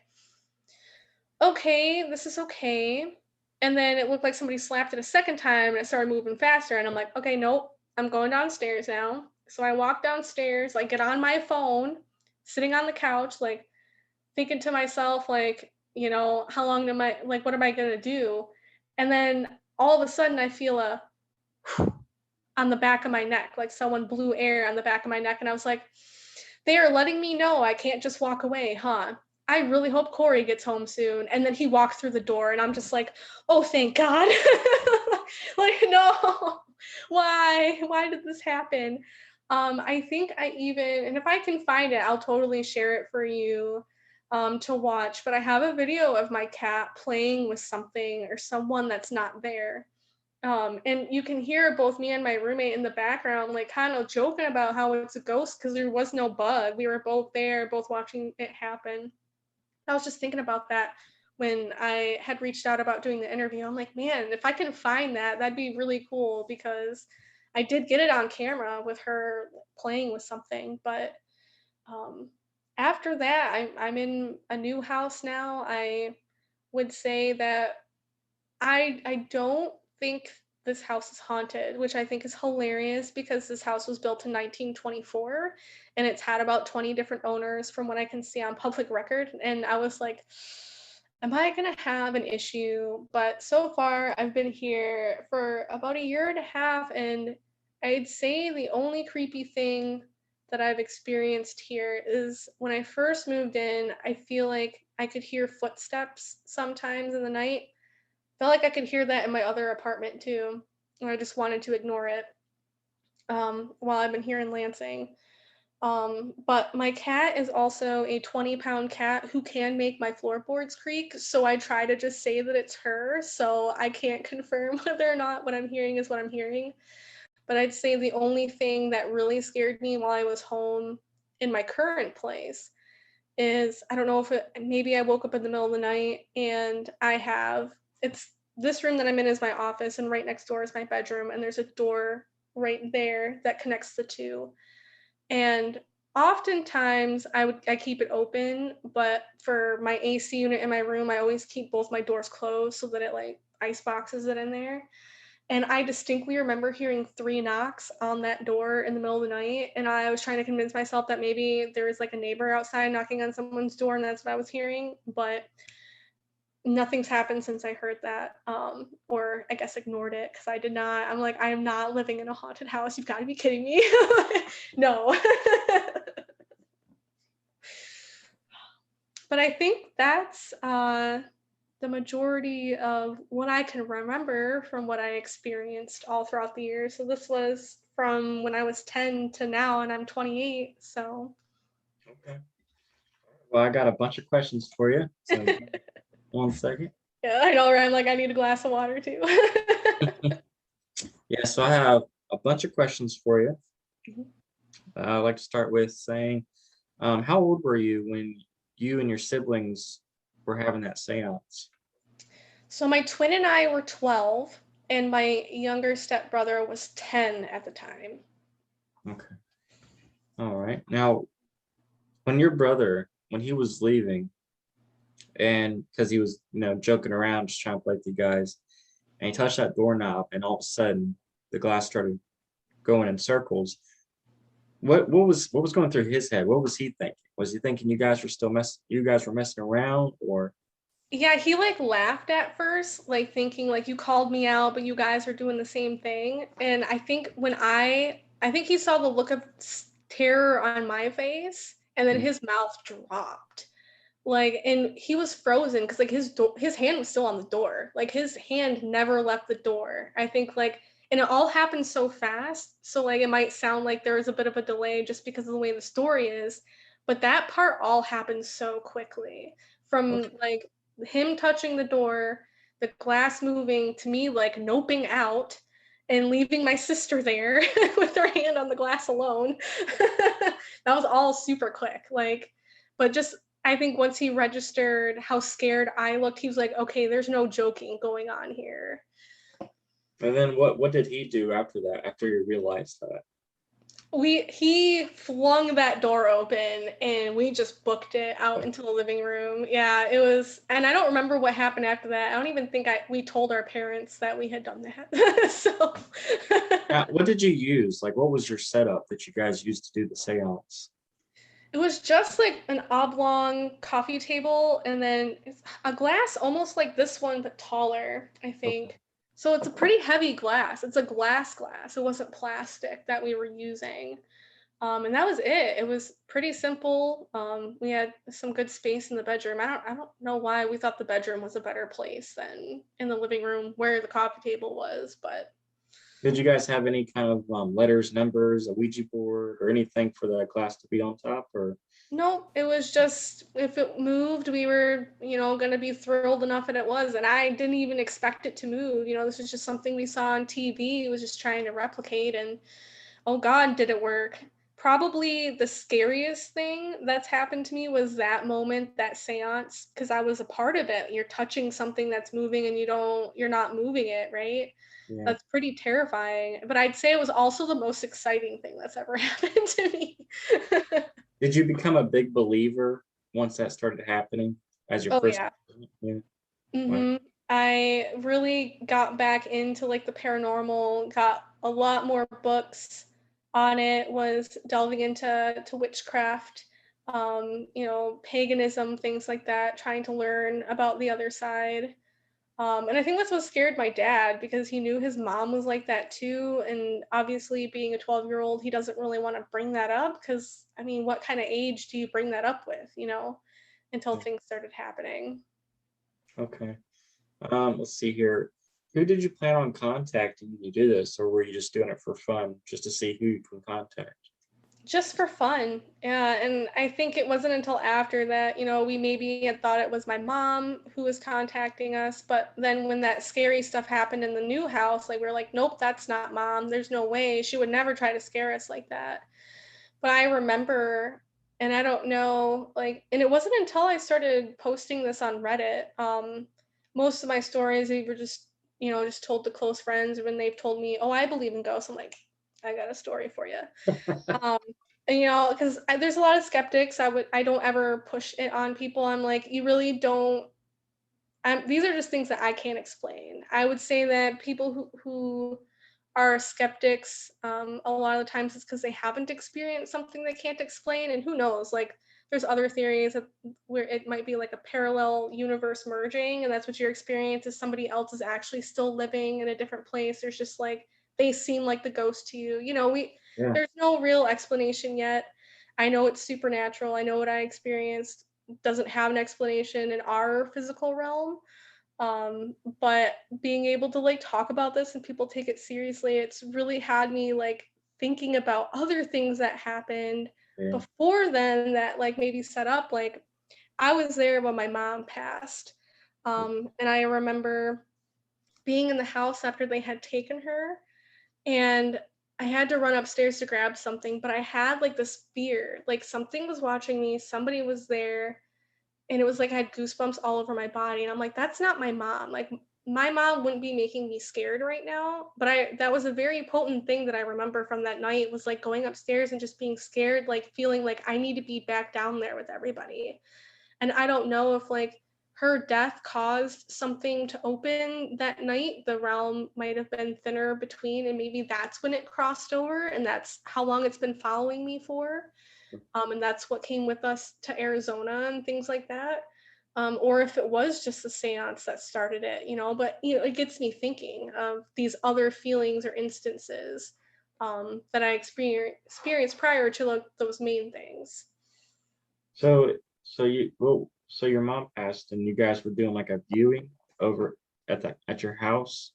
okay, this is okay. And then it looked like somebody slapped it a second time and it started moving faster. And I'm like, okay, nope, I'm going downstairs now. So I walk downstairs, like get on my phone, sitting on the couch, like thinking to myself, like, you know, how long am I, like, what am I gonna do? And then all of a sudden I feel a on the back of my neck, like someone blew air on the back of my neck. And I was like, they are letting me know I can't just walk away, huh? I really hope Corey gets home soon. And then he walked through the door and I'm just like, oh, thank God. Like, no, why did this happen? I think I even, and if I can find it, I'll totally share it for you to watch. But I have a video of my cat playing with something or someone that's not there. And you can hear both me and my roommate in the background, like kind of joking about how it's a ghost because there was no bug. We were both there, both watching it happen. I was just thinking about that when I had reached out about doing the interview. I'm like, man, if I can find that, that'd be really cool because I did get it on camera with her playing with something. But after that, I'm in a new house now. I would say that I don't think this house is haunted, which I think is hilarious because this house was built in 1924 and it's had about 20 different owners from what I can see on public record. And I was like, am I going to have an issue? But so far, I've been here for about a year and a half, and I'd say the only creepy thing that I've experienced here is when I first moved in, I feel like I could hear footsteps sometimes in the night. Felt like I could hear that in my other apartment too, and I just wanted to ignore it while I've been here in Lansing. But my cat is also a 20-pound cat who can make my floorboards creak, so I try to just say that it's her, so I can't confirm whether or not what I'm hearing is what I'm hearing. But I'd say the only thing that really scared me while I was home in my current place is, I don't know if maybe I woke up in the middle of the night and it's this room that I'm in is my office and right next door is my bedroom and there's a door right there that connects the two. And oftentimes I keep it open, but for my AC unit in my room, I always keep both my doors closed so that it like ice boxes it in there. And I distinctly remember hearing 3 knocks on that door in the middle of the night. And I was trying to convince myself that maybe there was like a neighbor outside knocking on someone's door and that's what I was hearing. But nothing's happened since I heard that, or I guess ignored it because I did not. I'm like, I am not living in a haunted house. You've got to be kidding me. No. But I think that's the majority of what I can remember from what I experienced all throughout the year. So this was from when I was 10 to now, and I'm 28. So Okay. Well, I got a bunch of questions for you. So 1 second. yeah, I know, right? I'm like, I need a glass of water too. Yeah, so I have a bunch of questions for you. Mhm. I'd like to start with saying, how old were you when you and your siblings were having that seance? So my twin and I were 12, and my younger stepbrother was 10 at the time. Okay. All right. Now, when your brother, when he was leaving, and because he was, joking around, just trying to play with you guys, and he touched that doorknob, and all of a sudden the glass started going in circles. What was going through his head? What was he thinking? Was he thinking you guys were messing around, or Yeah, he like laughed at first, like thinking like you called me out, but you guys are doing the same thing. And I think I think he saw the look of terror on my face, and then his mouth dropped. Like, and he was frozen because like his hand was still on the door. Like his hand never left the door. I think like, and it all happened so fast. So like it might sound like there was a bit of a delay just because of the way the story is, but that part all happened so quickly. From like him touching the door, the glass moving to me like noping out and leaving my sister there with her hand on the glass alone. That was all super quick. Like, but just I think once he registered how scared I looked, he was like, okay, there's no joking going on here. and then what did he do after that? After you realized that? He flung that door open and we just booked it out into the living room. Yeah, it was, and I don't remember what happened after that. I don't even think we told our parents that we had done that. So What did you use? Like, what was your setup that you guys used to do the seance? it was just like an oblong coffee table and then a glass almost like this one, but taller, I Okay. think. So it's a pretty heavy glass. It's a glass. It wasn't plastic that we were using. And that was it. It was pretty simple. We had some good space in the bedroom. I don't know why we thought the bedroom was a better place than in the living room where the coffee table was, but Did you guys have any kind of letters, numbers, a Ouija board, or anything for the glass to be on top? Or no, it was just if it moved, we were, going to be thrilled enough that it was. And I didn't even expect it to move. This was just something we saw on TV. It was just trying to replicate. And oh God, did it work? Probably the scariest thing that's happened to me was that moment, that seance, because I was a part of it. You're touching something that's moving and you're not moving it, right? yeah. That's pretty terrifying. But I'd say it was also the most exciting thing that's ever happened to me. Did you become a big believer once that started happening as your Oh first? yeah. Yeah. Wow. hmm I really got back into like the paranormal, got a lot more books on it, was delving into witchcraft, paganism, things like that, trying to learn about the other side. And I think that's what scared my dad because he knew his mom was like that too. And obviously, being a 12-year-old, he doesn't really want to bring that up because, I mean, what kind of age do you bring that up with, until things started happening? Okay. Let's see here. Who did you plan on contacting when you do this, or were you just doing it for fun, just to see who you can contact? Just for fun. Yeah, and I think it wasn't until after that, we maybe had thought it was my mom who was contacting us, but then when that scary stuff happened in the new house, like we're like, nope, that's not mom. There's no way. She would never try to scare us like that. But I remember, and I don't know, like, and it wasn't until I started posting this on Reddit. Most of my stories, they were just, just told to close friends when they've told me, oh, I believe in ghosts. I'm like, I got a story for you. Um, and because there's a lot of skeptics. I don't ever push it on people. I'm like, you really don't. These are just things that I can't explain. I would say that people who are skeptics, a lot of the times it's because they haven't experienced something they can't explain, and who knows? Like, there's other theories where it might be like a parallel universe merging, and that's what your experience is. Somebody else is actually still living in a different place. There's just like they seem like the ghost to you. Yeah. There's no real explanation yet. I know it's supernatural. I know what I experienced doesn't have an explanation in our physical realm. But being able to like talk about this and people take it seriously, it's really had me like thinking about other things that happened before then that like maybe set up. Like I was there when my mom passed. And I remember being in the house after they had taken her, and I had to run upstairs to grab something, but I had like this fear, like something was watching me, somebody was there, and it was like I had goosebumps all over my body. And I'm like, that's not my mom. Like my mom wouldn't be making me scared right now. But that was a very potent thing that I remember from that night, was like going upstairs and just being scared, like feeling like I need to be back down there with everybody. And I don't know if like her death caused something to open that night. The realm might have been thinner between, and maybe that's when it crossed over, and that's how long it's been following me for. And that's what came with us to Arizona and things like that. Or if it was just the seance that started it, but it gets me thinking of these other feelings or instances that I experienced prior to like those main things. So your mom passed, and you guys were doing like a viewing over at your house,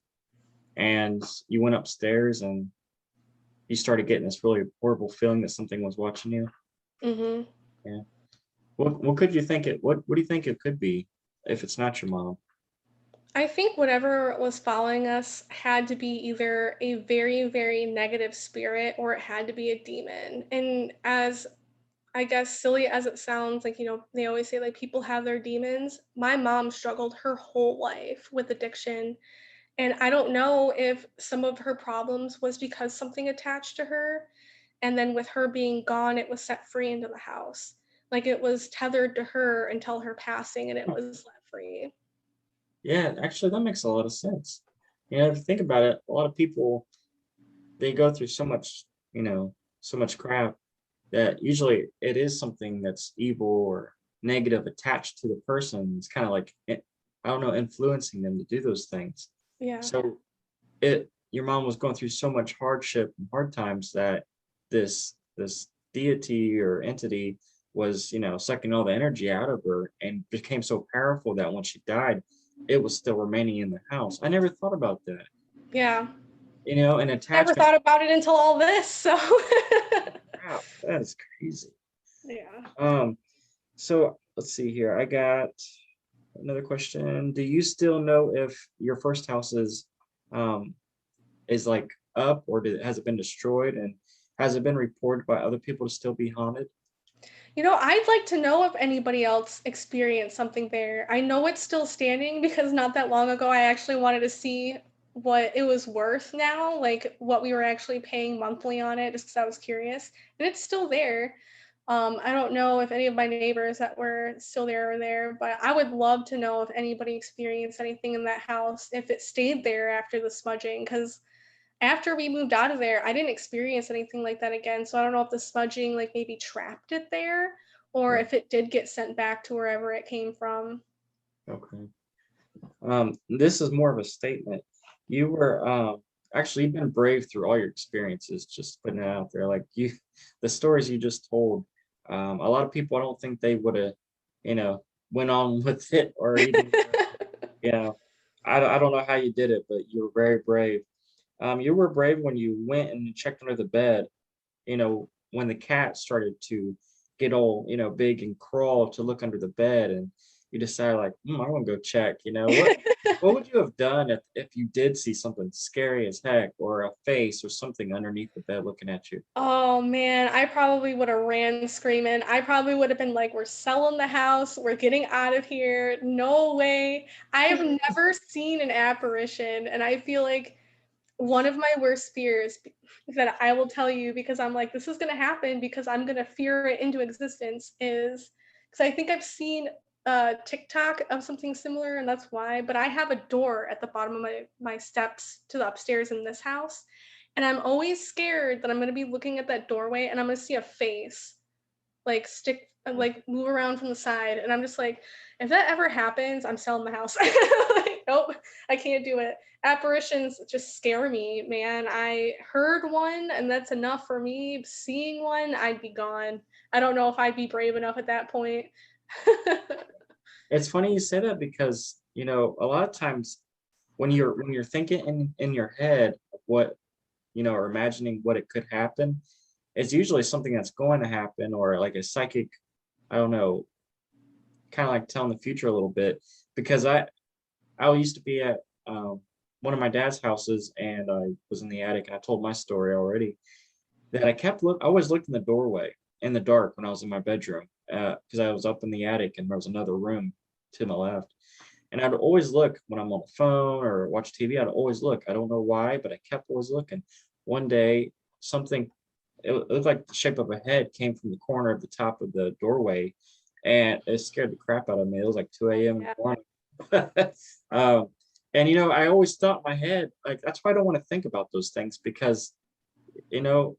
and you went upstairs, and you started getting this really horrible feeling that something was watching you. Mm-hmm. Yeah. What could you think it? What do you think it could be if it's not your mom? I think whatever was following us had to be either a very, very negative spirit, or it had to be a demon. And as I guess silly as it sounds, like, they always say like people have their demons. My mom struggled her whole life with addiction. And I don't know if some of her problems was because something attached to her. And then with her being gone, it was set free into the house. Like it was tethered to her until her passing, and it was let free. Yeah, actually, that makes a lot of sense. If you think about it, a lot of people, they go through so much, so much crap, that usually it is something that's evil or negative attached to the person. It's kind of like, I don't know, influencing them to do those things. Yeah. So your mom was going through so much hardship and hard times that this deity or entity was, sucking all the energy out of her, and became so powerful that when she died, it was still remaining in the house. I never thought about that. Yeah. An Never attachment. thought about it until all this. So. Wow, that is crazy. Yeah. So let's see here. I got another question. Do you still know if your first house is like up, or has it been destroyed, and has it been reported by other people to still be haunted? I'd like to know if anybody else experienced something there. I know it's still standing because not that long ago I actually wanted to see what it was worth now, like what we were actually paying monthly on it, just because I was curious. And it's still there. I don't know if any of my neighbors that were still there are there, but I would love to know if anybody experienced anything in that house, if it stayed there after the smudging, because after we moved out of there, I didn't experience anything like that again. So I don't know if the smudging like maybe trapped it there, or if it did get sent back to wherever it came from. Okay. This is more of a statement. You were actually, you've been brave through all your experiences, just putting it out there. Like the stories you just told, a lot of people, I don't think they would have, went on with it, or even, I don't know how you did it, but you were very brave. You were brave when you went and checked under the bed, when the cat started to get all, big and crawl to look under the bed, and you decided like, I want to go check, what would you have done if you did see something scary as heck, or a face or something underneath the bed looking at you? Oh man, I probably would have ran screaming. I probably would have been like, we're selling the house, we're getting out of here. No way. I have never seen an apparition, and I feel like one of my worst fears that I will tell you, because I'm like, this is going to happen because I'm going to fear it into existence, is because I think I've seen TikTok of something similar, and that's why. But I have a door at the bottom of my steps to the upstairs in this house, and I'm always scared that I'm going to be looking at that doorway and I'm going to see a face like move around from the side, and I'm just like, if that ever happens, I'm selling the house. Like, nope, I can't do it. Apparitions just scare me, man. I heard one and that's enough for me. Seeing one, I'd be gone. I don't know if I'd be brave enough at that point. It's funny you say that, because a lot of times when you're thinking in your head of what, or imagining what it could happen, it's usually something that's going to happen, or like a psychic, I don't know, kind of like telling the future a little bit. Because I used to be at one of my dad's houses, and I was in the attic, and I told my story already, that I always looked in the doorway in the dark when I was in my bedroom, because I was up in the attic and there was another room to my left. And I'd always look when I'm on the phone or watch TV. I'd always look. I don't know why, but I kept always looking. One day, something, it looked like the shape of a head, came from the corner of the top of the doorway, and it scared the crap out of me. It was like 2 a.m. in the morning. And I always thought in my head, like, that's why I don't want to think about those things, because you know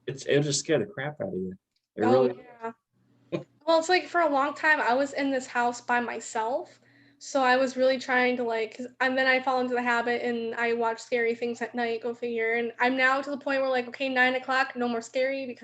it'll just scare the crap out of you. It Oh, really. yeah. Well, it's like for a long time I was in this house by myself. So I was really trying to and then I fall into the habit and I watch scary things at night, go figure. And I'm now to the point where like, okay, 9 o'clock, no more scary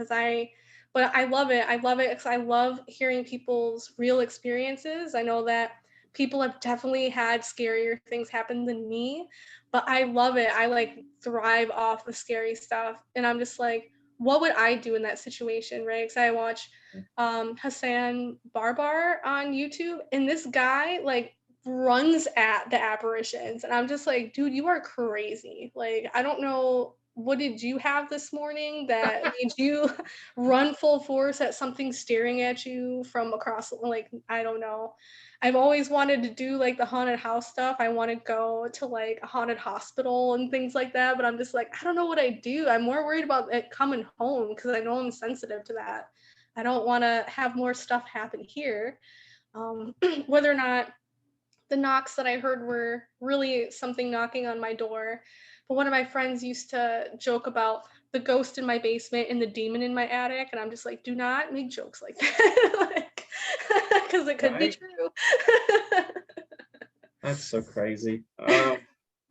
but I love it. I love it because I love hearing people's real experiences. I know that people have definitely had scarier things happen than me, but I love it. I like thrive off the scary stuff. And I'm just like, what would I do in that situation, right? Because I watch Hassan Barbar on YouTube, and this guy like runs at the apparitions, and I'm just like, dude, you are crazy. Like, I don't know, what did you have this morning that made you run full force at something staring at you from across, like, I don't know. I've always wanted to do like the haunted house stuff. I want to go to like a haunted hospital and things like that, but I'm just like, I don't know what I do. I'm more worried about it coming home because I know I'm sensitive to that. I don't want to have more stuff happen here. Whether or not the knocks that I heard were really something knocking on my door. But one of my friends used to joke about the ghost in my basement and the demon in my attic. And I'm just like, do not make jokes like that. Because it could be Right? true. That's so crazy. I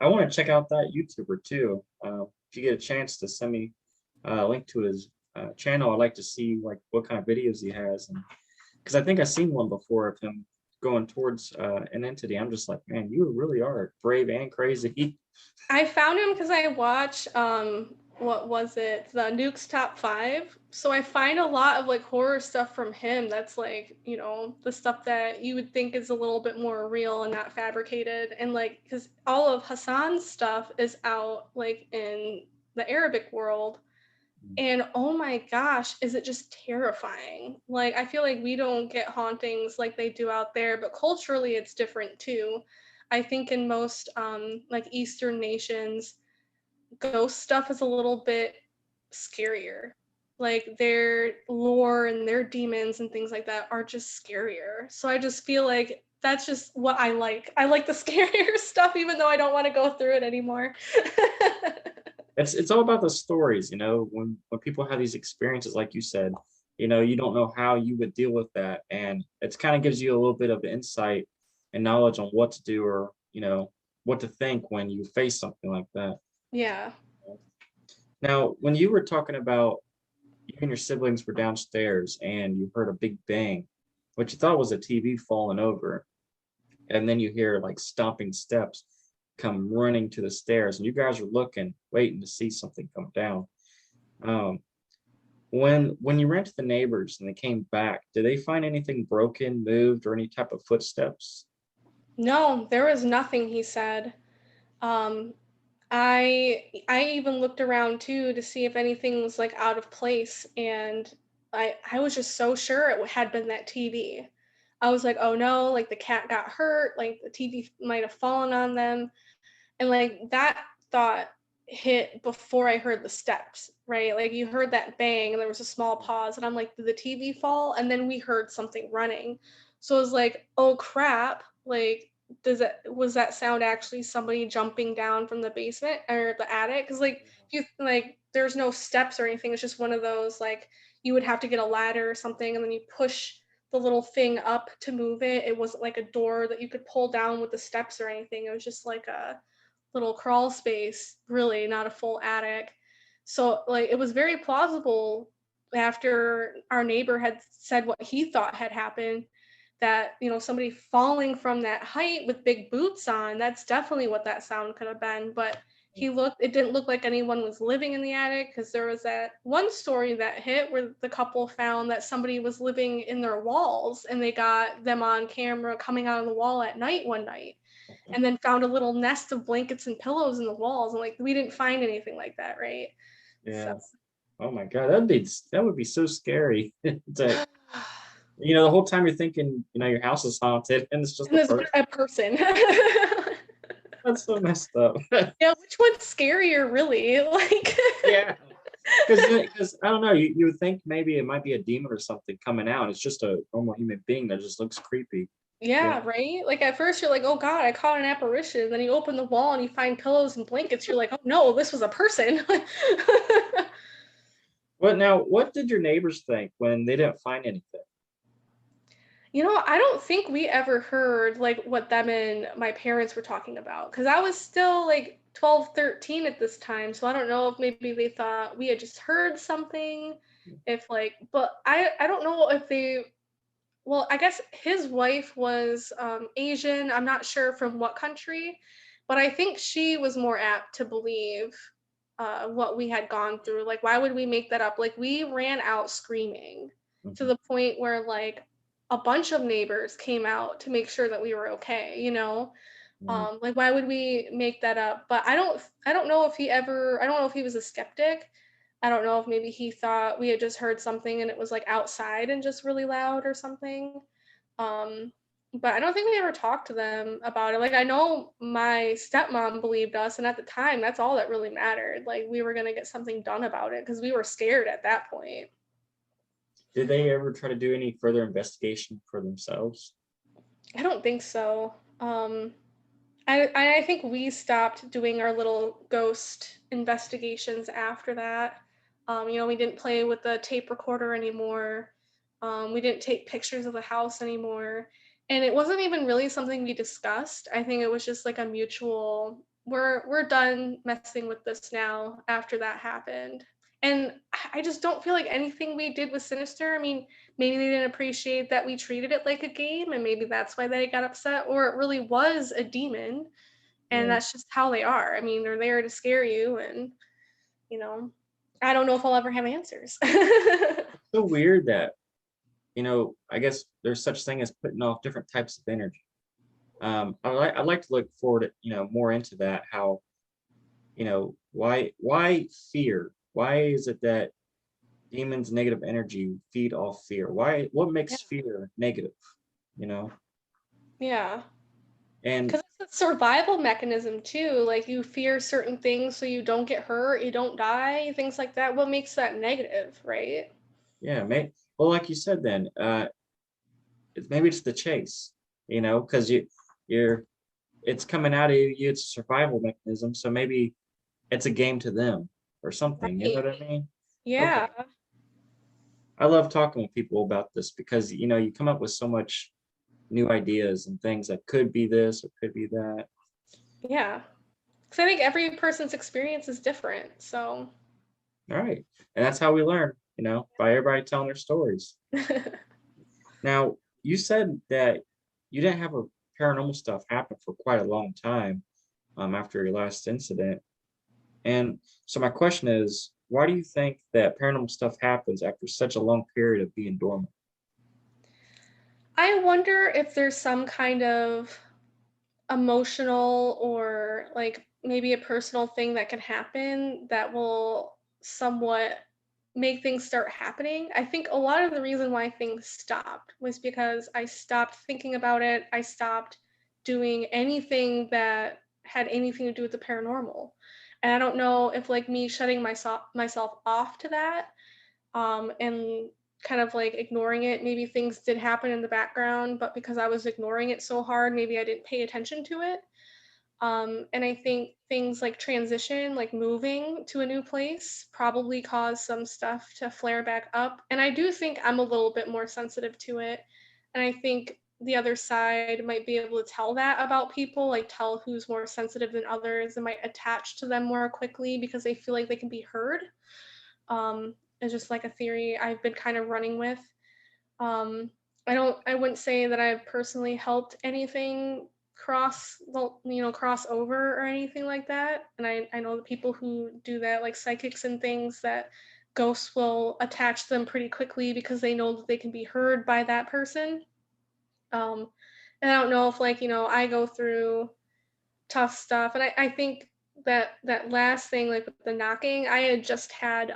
want to check out that YouTuber too. If you get a chance to send me a link to his channel, I'd like to see like what kind of videos he has, and because I think I've seen one before of him going towards an entity. I'm just like, man, you really are brave and crazy. I found him because I watch what was it? The Nuke's Top 5. So I find a lot of like horror stuff from him that's like, the stuff that you would think is a little bit more real and not fabricated. And like, because all of Hassan's stuff is out like in the Arabic world. And oh my gosh, is it just terrifying? Like, I feel like we don't get hauntings like they do out there, but culturally it's different too. I think in most like Eastern nations, ghost stuff is a little bit scarier. Like their lore and their demons and things like that are just scarier. So I just feel like that's just what I like. I like the scarier stuff, even though I don't want to go through it anymore. It's all about the stories, when people have these experiences, like you said, you don't know how you would deal with that, and it's kind of gives you a little bit of insight and knowledge on what to do, or what to think when you face something like that. Yeah. Now, when you were talking about you and your siblings were downstairs and you heard a big bang, what you thought was a TV falling over, and then you hear like stomping steps come running to the stairs, and you guys are looking, waiting to see something come down. Um, when you ran to the neighbors and they came back, did they find anything broken, moved, or any type of footsteps? No, there was nothing, he said. Um, I even looked around too to see if anything was like out of place, and I was just so sure it had been that TV. I was like, oh no, like the cat got hurt, like the TV might have fallen on them, and like that thought hit before I heard the steps, right? Like you heard that bang and there was a small pause, and I'm like, did the TV fall? And then we heard something running. So I was like, oh crap, like was that sound actually somebody jumping down from the basement or the attic? Because like you like there's no steps or anything. It's just one of those like you would have to get a ladder or something, and then you push the little thing up to move it. It wasn't like a door that you could pull down with the steps or anything. It was just like a little crawl space, really, not a full attic. So like it was very plausible after our neighbor had said what he thought had happened, that, somebody falling from that height with big boots on, that's definitely what that sound could have been. But it didn't look like anyone was living in the attic, because there was that one story that hit where the couple found that somebody was living in their walls, and they got them on camera coming out of the wall at night one night, and then found a little nest of blankets and pillows in the walls. And like, we didn't find anything like that, right? Yeah. So. Oh my God, that would be so scary. To, the whole time you're thinking, your house is haunted, and it's just And a there's person. a person. That's so messed up. Yeah, which one's scarier, really? Like. Yeah. Because I don't know, you would think maybe it might be a demon or something coming out. It's just a normal human being that just looks creepy. Yeah, right? Like, at first you're like, oh God, I caught an apparition. Then you open the wall and you find pillows and blankets. You're like, oh no, this was a person. What did your neighbors think when they didn't find anything? I don't think we ever heard like what them and my parents were talking about, because I was still like 12, 13 at this time. So I don't know if maybe they thought we had just heard something. But I don't know if they. Well, I guess his wife was Asian. I'm not sure from what country, but I think she was more apt to believe what we had gone through. Like, why would we make that up? Like, we ran out screaming to the point where like a bunch of neighbors came out to make sure that we were okay. Like, why would we make that up? But I don't know if I don't know if he was a skeptic. I don't know if maybe he thought we had just heard something and it was like outside and just really loud or something. Um, but I don't think we ever talked to them about it. Like, I know my stepmom believed us, and at the time, that's all that really mattered. Like, we were gonna get something done about it because we were scared at that point. Did they ever try to do any further investigation for themselves? I don't think so. I think we stopped doing our little ghost investigations after that. We didn't play with the tape recorder anymore. We didn't take pictures of the house anymore. And it wasn't even really something we discussed. I think it was just like a mutual, we're done messing with this now after that happened. And I just don't feel like anything we did was sinister. I mean, maybe they didn't appreciate that we treated it like a game, and maybe that's why they got upset, or it really was a demon, and Yeah. that's just how they are. I mean, they're there to scare you, and I don't know if I'll ever have answers. So weird that, I guess there's such thing as putting off different types of energy. I'd like to look forward to, more into that, how, why fear? Why is it that demons, negative energy feed off fear? What Yeah. makes fear negative? Yeah. And Because it's a survival mechanism too. Like, you fear certain things so you don't get hurt, you don't die, things like that. What makes that negative, right? yeah, well, like you said, then maybe it's the chase, because it's coming out of you. It's a survival mechanism, so maybe it's a game to them or something. You know what I mean? Yeah. Okay. I love talking with people about this because you come up with so much new ideas and things that could be this or could be that. Yeah. Because I think every person's experience is different. So. All right, and that's how we learn, by everybody telling their stories. Now, you said that you didn't have a paranormal stuff happen for quite a long time after your last incident. And so my question is, why do you think that paranormal stuff happens after such a long period of being dormant? I wonder if there's some kind of emotional or like maybe a personal thing that can happen that will somewhat make things start happening. I think a lot of the reason why things stopped was because I stopped thinking about it. I stopped doing anything that had anything to do with the paranormal. And I don't know if like me shutting myself off to that, and kind of like ignoring it, maybe things did happen in the background, but because I was ignoring it so hard, maybe I didn't pay attention to it. And I think things like transition, like moving to a new place, probably caused some stuff to flare back up. And I do think I'm a little bit more sensitive to it. And I think the other side might be able to tell that about people, like tell who's more sensitive than others, and might attach to them more quickly because they feel like they can be heard. It's just like a theory I've been kind of running with. I wouldn't say that I've personally helped anything cross over or anything like that. And I know the people who do that, like psychics and things, that ghosts will attach them pretty quickly because they know that they can be heard by that person. Um, and I don't know if, like, I go through tough stuff. And I think that last thing, like with the knocking, I had just had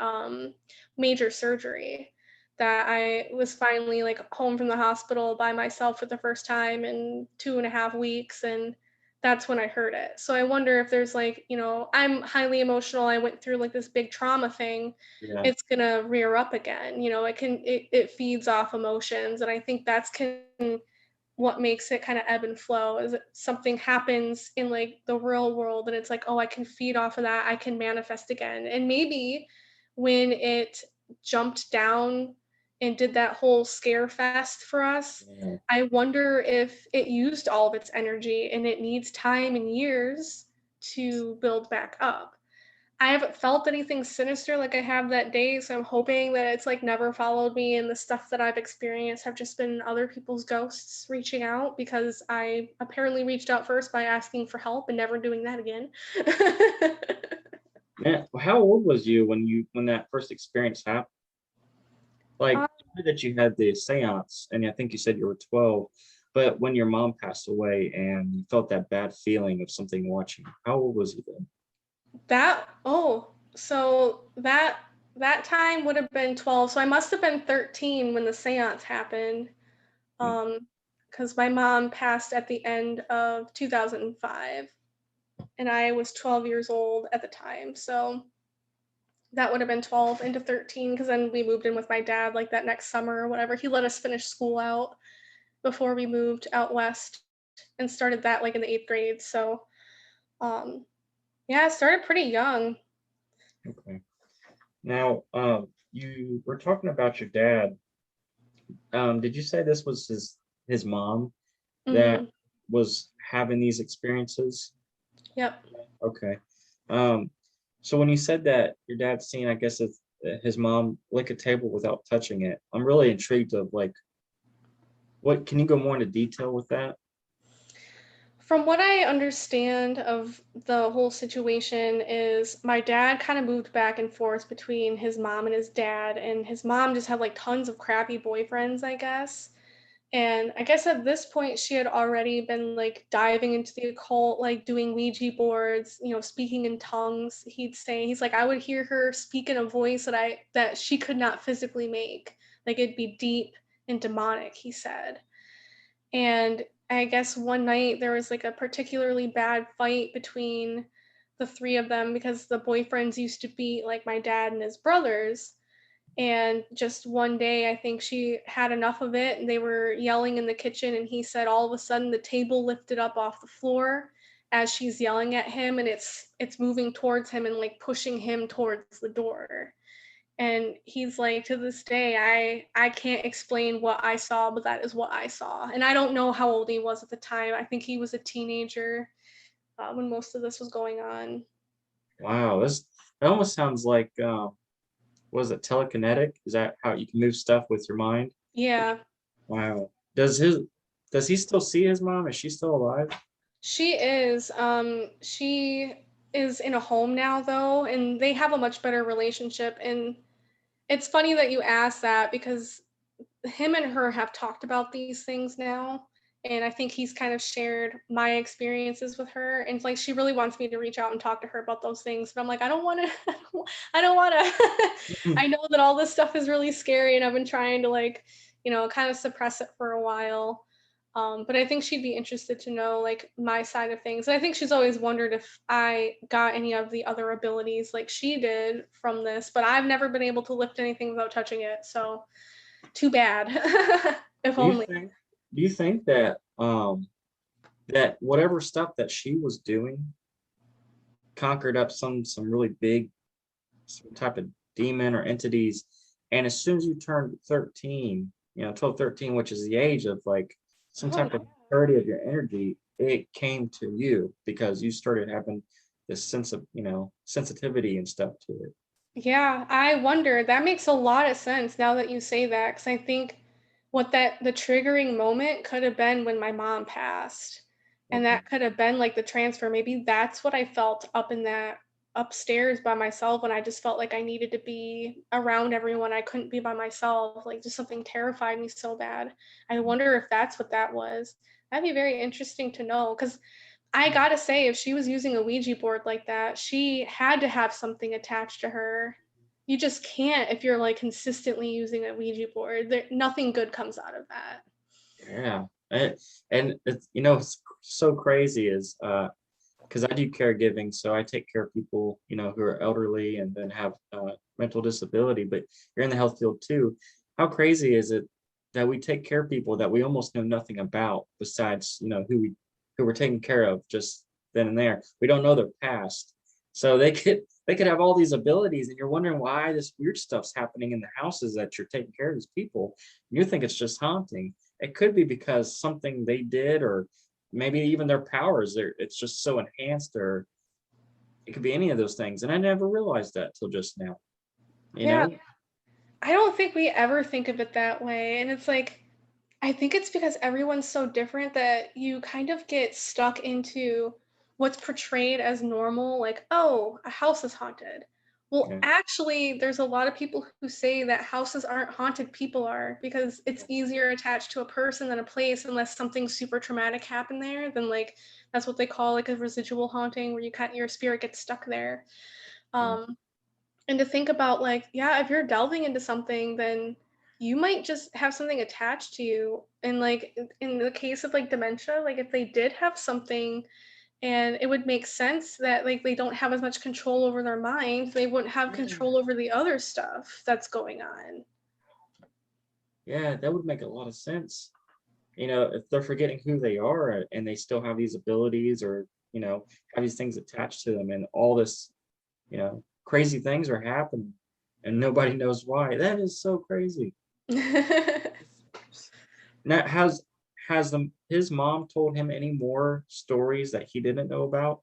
major surgery, that I was finally like home from the hospital by myself for the first time in 2.5 weeks, and that's when I heard it. So I wonder if there's like, I'm highly emotional. I went through like this big trauma thing. Yeah. It's gonna rear up again. It feeds off emotions, and I think that's what makes it kind of ebb and flow is that something happens in like the real world and it's like, oh, I can feed off of that, I can manifest again. And maybe when it jumped down and did that whole scare fest for us, Yeah. I wonder if it used all of its energy and it needs time and years to build back up. I haven't felt anything sinister like I have that day, so I'm hoping that it's like never followed me, and the stuff that I've experienced have just been other people's ghosts reaching out, because I apparently reached out first by asking for help and never doing that again. Man, how old was you when that first experience happened? Like, Uh, you said that you had the seance, and I think you said you were 12, but when your mom passed away and you felt that bad feeling of something watching, how old was you then? so that time would have been 12, so I must have been 13 when the seance happened. Mm. Because my mom passed at the end of 2005, and I was 12 years old at the time. So that would have been 12 into 13, because then we moved in with my dad like that next summer or whatever. He let us finish school out before we moved out west and started that like in the 8th grade. So, um, yeah, I started pretty young. Okay. Now, you were talking about your dad. Did you say this was his mom that Hmm. was having these experiences? Yep. Okay. Um, so when you said that your dad's seen, I guess it's his mom lick a table without touching it. I'm really intrigued of like, what can you go more into detail with that? From what I understand of the whole situation is my dad kind of moved back and forth between his mom and his dad, and his mom just had like tons of crappy boyfriends, I guess. And I guess at this point she had already been like diving into the occult, like doing Ouija boards, speaking in tongues. He's like, I would hear her speak in a voice that she could not physically make. Like it'd be deep and demonic, he said. And I guess one night there was like a particularly bad fight between the three of them, because the boyfriends used to be like my dad and his brothers. And just one day, I think she had enough of it and they were yelling in the kitchen. And he said all of a sudden the table lifted up off the floor as she's yelling at him, and it's moving towards him and like pushing him towards the door. And he's like, to this day, I can't explain what I saw, but that is what I saw. And I don't know how old he was at the time. I think he was a teenager when most of this was going on. Wow, this it almost sounds like was it telekinetic? Is that how you can move stuff with your mind? Yeah, Wow. Does he still see his mom? Is she still alive? she is. She is in a home now though, and they have a much better relationship. And it's funny that you asked that, because him and her have talked about these things now, and I think he's kind of shared my experiences with her, and it's like she really wants me to reach out and talk to her about those things, but I'm like, I don't want to. I don't want to. I know that all this stuff is really scary, and I've been trying to like, kind of suppress it for a while. But I think she'd be interested to know like my side of things, and I think she's always wondered if I got any of the other abilities like she did from this, but I've never been able to lift anything without touching it, so too bad. If Do you only. think do you think that that whatever stuff that she was doing conquered up some really big some type of demon or entities, and as soon as you turned 13, 12, 13, which is the age of like some Oh, type of purity of your energy, it came to you because you started having this sense of sensitivity and stuff to it. yeah, I wonder. That makes a lot of sense now that you say that, because I think what the triggering moment could have been when my mom passed. And Okay. that could have been like the transfer. Maybe that's what I felt up in that upstairs by myself when I just felt like I needed to be around everyone. I couldn't be by myself. Like just something terrified me so bad. I wonder if that's what that was. That'd be very interesting to know because I gotta say, if she was using a Ouija board like that, she had to have something attached to her. You just can't if you're like consistently using a Ouija board. Nothing good comes out of that. Yeah. And it's, it's so crazy is because I do caregiving, so I take care of people, who are elderly and then have mental disability, but you're in the health field too. How crazy is it that we take care of people that we almost know nothing about besides, who we're taking care of just then and there. We don't know their past. So they could have all these abilities and you're wondering why this weird stuff's happening in the houses that you're taking care of these people. You think it's just haunting. It could be because something they did or maybe even their powers it's just so enhanced, or it could be any of those things, and I never realized that till just now. you Yeah, know I don't think we ever think of it that way. And it's like, I think it's because everyone's so different that you kind of get stuck into what's portrayed as normal, like, oh, a house is haunted. Well, yeah, actually, there's a lot of people who say that houses aren't haunted, people are, because it's easier attached to a person than a place unless something super traumatic happened there. Then, like, that's what they call like a residual haunting, where your spirit gets stuck there. yeah, Um, and to think about like, yeah, if you're delving into something, then you might just have something attached to you. And like in the case of like dementia, like if they did have something and it would make sense that like they don't have as much control over their mind, they wouldn't have control over the other stuff that's going on. yeah, that would make a lot of sense. If they're forgetting who they are and they still have these abilities, or have these things attached to them, and all this crazy things are happening and nobody knows why. That is so crazy. Now, his mom told him any more stories that he didn't know about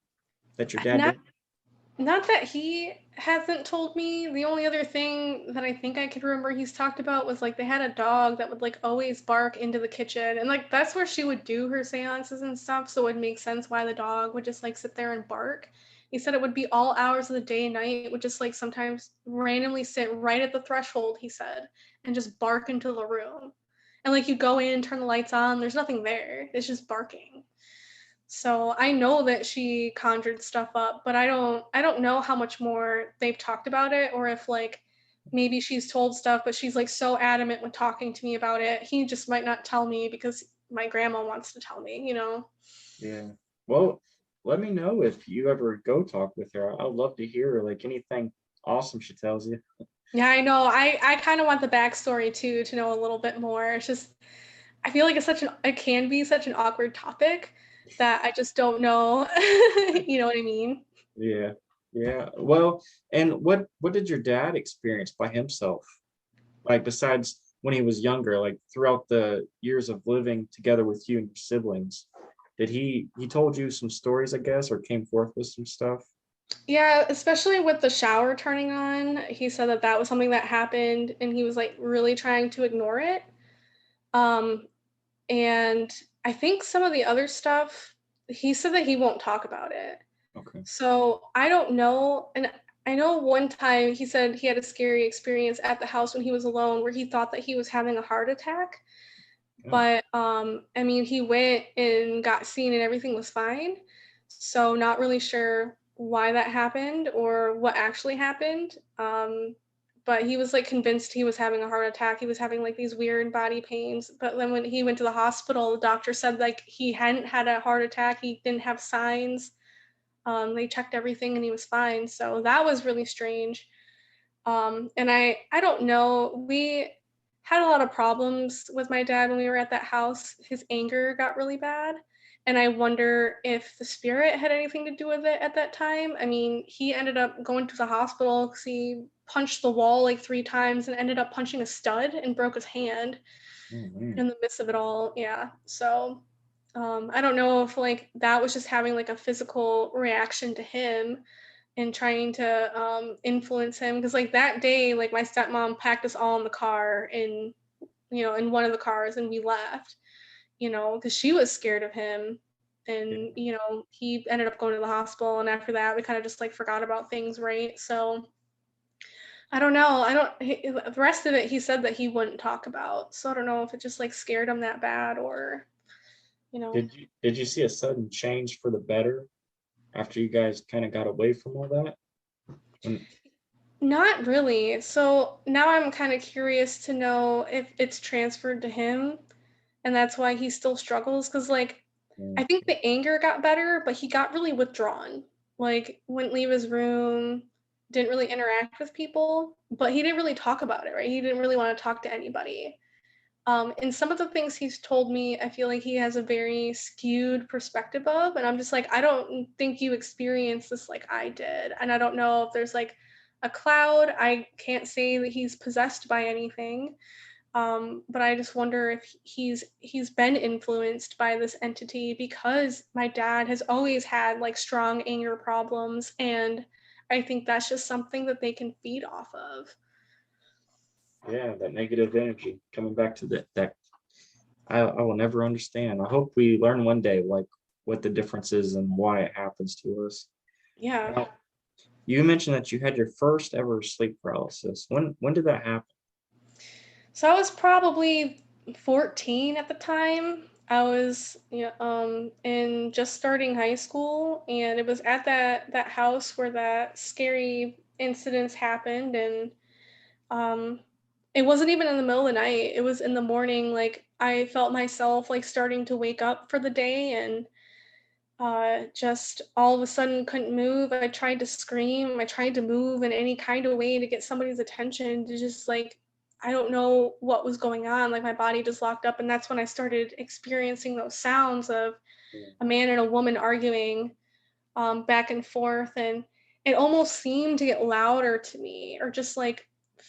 that your dad Not did? Not that he hasn't told me. The only other thing that I think I could remember he's talked about was like they had a dog that would like always bark into the kitchen. And like that's where she would do her seances and stuff. So it would make sense why the dog would just like sit there and bark. He said it would be all hours of the day and night. It would just like sometimes randomly sit right at the threshold, he said, and just bark into the room. And like you go in, turn the lights on, there's nothing there. It's just barking. So I know that she conjured stuff up, but I don't know how much more they've talked about it, or if like maybe she's told stuff, but she's like so adamant when talking to me about it. He just might not tell me because my grandma wants to tell me. Yeah. Well, let me know if you ever go talk with her. I'd love to hear like anything awesome she tells you. Yeah, I know. I kind of want the backstory too to know a little bit more. It's just I feel like it can be such an awkward topic that I just don't know. You know what I mean? Yeah. Yeah. Well, and what did your dad experience by himself? Like besides when he was younger, like throughout the years of living together with you and your siblings, did he told you some stories, I guess, or came forth with some stuff? Yeah, especially with the shower turning on, he said that that was something that happened and he was like really trying to ignore it. Um, and I think some of the other stuff, he said that he won't talk about it. Okay. So I don't know. And I know one time he said he had a scary experience at the house when he was alone where he thought that he was having a heart attack. Oh, But I mean, he went and got seen and everything was fine. So not really sure why that happened or what actually happened. But he was like convinced he was having a heart attack. He was having like these weird body pains. But then when he went to the hospital, the doctor said like he hadn't had a heart attack. He didn't have signs. They checked everything and he was fine. So that was really strange. And I don't know. We had a lot of problems with my dad when we were at that house. His anger got really bad. And I wonder if the spirit had anything to do with it at that time. I mean, he ended up going to the hospital because he punched the wall like 3 times and ended up punching a stud and broke his hand oh man. in the midst of it all. Yeah. So I don't know if like that was just having like a physical reaction to him and trying to influence him because like that day like my stepmom packed us all in the car and in one of the cars, and we left, because she was scared of him. And, he ended up going to the hospital. And after that, we kind of just like forgot about things, right? So I don't know. The rest of it, he said that he wouldn't talk about. So I don't know if it just like scared him that bad or, Did you see a sudden change for the better after you guys kind of got away from all that? Not really. So now I'm kind of curious to know if it's transferred to him and that's why he still struggles. Cause like, I think the anger got better, but he got really withdrawn. Like, wouldn't leave his room, didn't really interact with people, but he didn't really talk about it, right? He didn't really want to talk to anybody. And some of the things he's told me, I feel like he has a very skewed perspective of, and I'm just like, I don't think you experienced this like I did. And I don't know if there's like a cloud. I can't say that he's possessed by anything. But I just wonder if he's been influenced by this entity, because my dad has always had like strong anger problems, and I think that's just something that they can feed off of. Yeah, that negative energy coming back to that I will never understand. I hope we learn one day like what the difference is and why it happens to us. Yeah. Now, you mentioned that you had your first ever sleep paralysis. When did that happen? So I was probably 14 at the time. I was in just starting high school, and it was at that house where that scary incidents happened. And um it wasn't even in the middle of the night. It was in the morning. Like, I felt myself like starting to wake up for the day, and just all of a sudden couldn't move. I tried to scream. I tried to move in any kind of way to get somebody's attention, to just like, I don't know what was going on. Like, my body just locked up. And that's when I started experiencing those sounds of a man and a woman arguing back and forth. And it almost seemed to get louder to me, or just like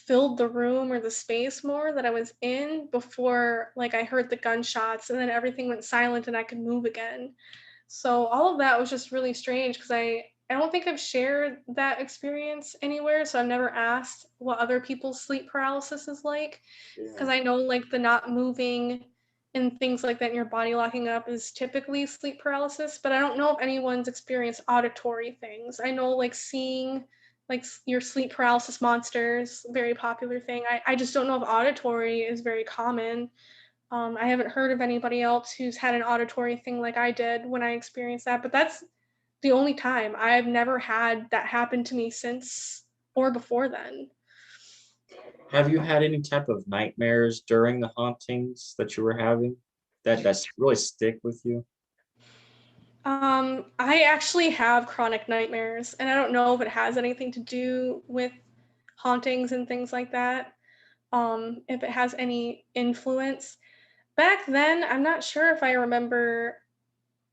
filled the room or the space more that I was in, before like I heard the gunshots, and then everything went silent and I could move again. So all of that was just really strange, because I don't think I've shared that experience anywhere. So I've never asked what other people's sleep paralysis is like, because I know like the not moving and things like that in your body locking up is typically sleep paralysis, but I don't know if anyone's experienced auditory things. I know like seeing like your sleep paralysis monsters, very popular thing. I just don't know if auditory is very common. I haven't heard of anybody else who's had an auditory thing like I did when I experienced that, but that's the only time. I've never had that happen to me since or before then. Have you had any type of nightmares during the hauntings that you were having that's really stick with you? I actually have chronic nightmares, and I don't know if it has anything to do with hauntings and things like that. If it has any influence. Back then, I'm not sure if I remember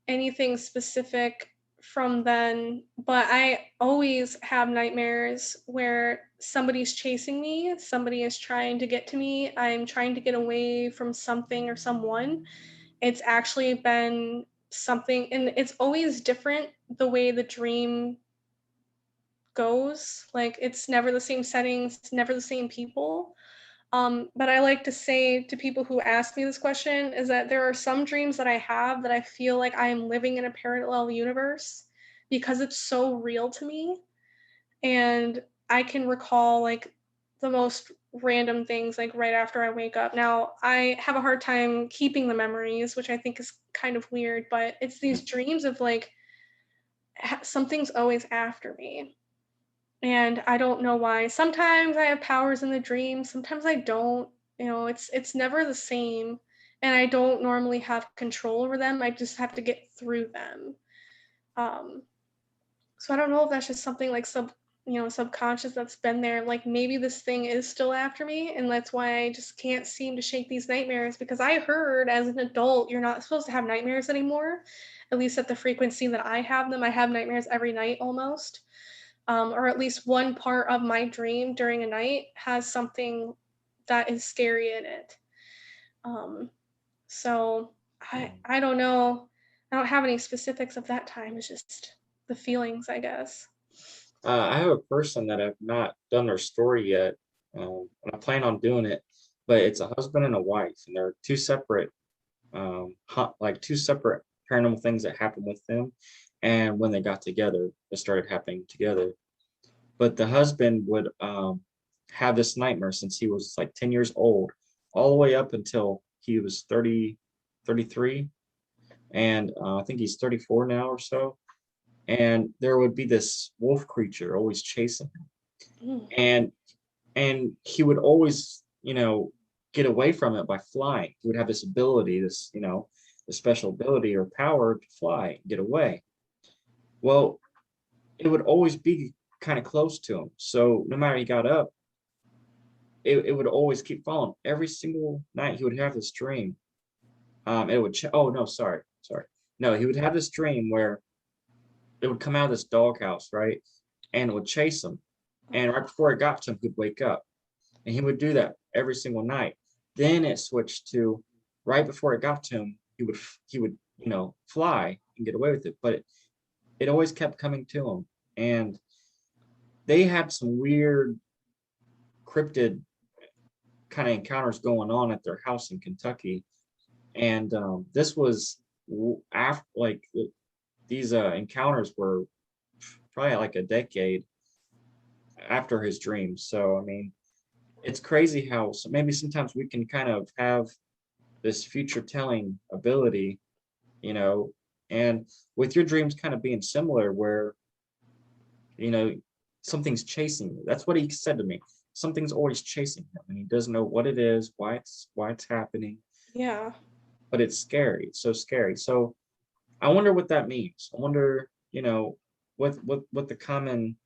anything specific from then, but I always have nightmares where somebody's chasing me, somebody is trying to get to me, I'm trying to get away from something or someone. It's actually been something, and it's always different the way the dream goes. Like, it's never the same settings, it's never the same people. But I like to say to people who ask me this question is that there are some dreams that I have that I feel like I am living in a parallel universe, because it's so real to me. And I can recall like the most random things like right after I wake up. Now, I have a hard time keeping the memories, which I think is kind of weird, but it's these dreams of like something's always after me. And I don't know why. Sometimes I have powers in the dream, sometimes I don't. It's never the same, and I don't normally have control over them. I just have to get through them. Um, so I don't know if that's just something like subconscious that's been there. Like, maybe this thing is still after me, and that's why I just can't seem to shake these nightmares, because I heard as an adult you're not supposed to have nightmares anymore, at least at the frequency that I have them. I have nightmares every night almost. Or at least one part of my dream during a night has something that is scary in it. Um, so I don't know. I don't have any specifics of that time. It's just the feelings, I guess. I have a person that I've not done their story yet, and I plan on doing it. but it's a husband and a wife, and they're two separate paranormal things that happened with them. And when they got together, it started happening together. But the husband would have this nightmare since he was like 10 years old, all the way up until he was 30, 33. And I think he's 34 now or so. And there would be this wolf creature always chasing him. And he would always, get away from it by flying. He would have this ability, this special ability or power to fly and get away. Well, it would always be kind of close to him. So no matter he got up, it would always keep following. Every single night he would have this dream. It would, oh no, sorry. No, he would have this dream where it would come out of this doghouse, right? And it would chase him. And right before it got to him, he'd wake up. And he would do that every single night. Then it switched to right before it got to him, he would fly and get away with it. But it always kept coming to him. And they had some weird cryptid kind of encounters going on at their house in Kentucky. And this was after, like, these encounters were probably like a decade after his dreams. So, I mean, it's crazy how maybe sometimes we can kind of have this future telling ability, and with your dreams kind of being similar where, something's chasing you. That's what he said to me. Something's always chasing him and he doesn't know what it is, why it's happening. Yeah. But it's scary. It's so scary. So I wonder what that means. I wonder, what the common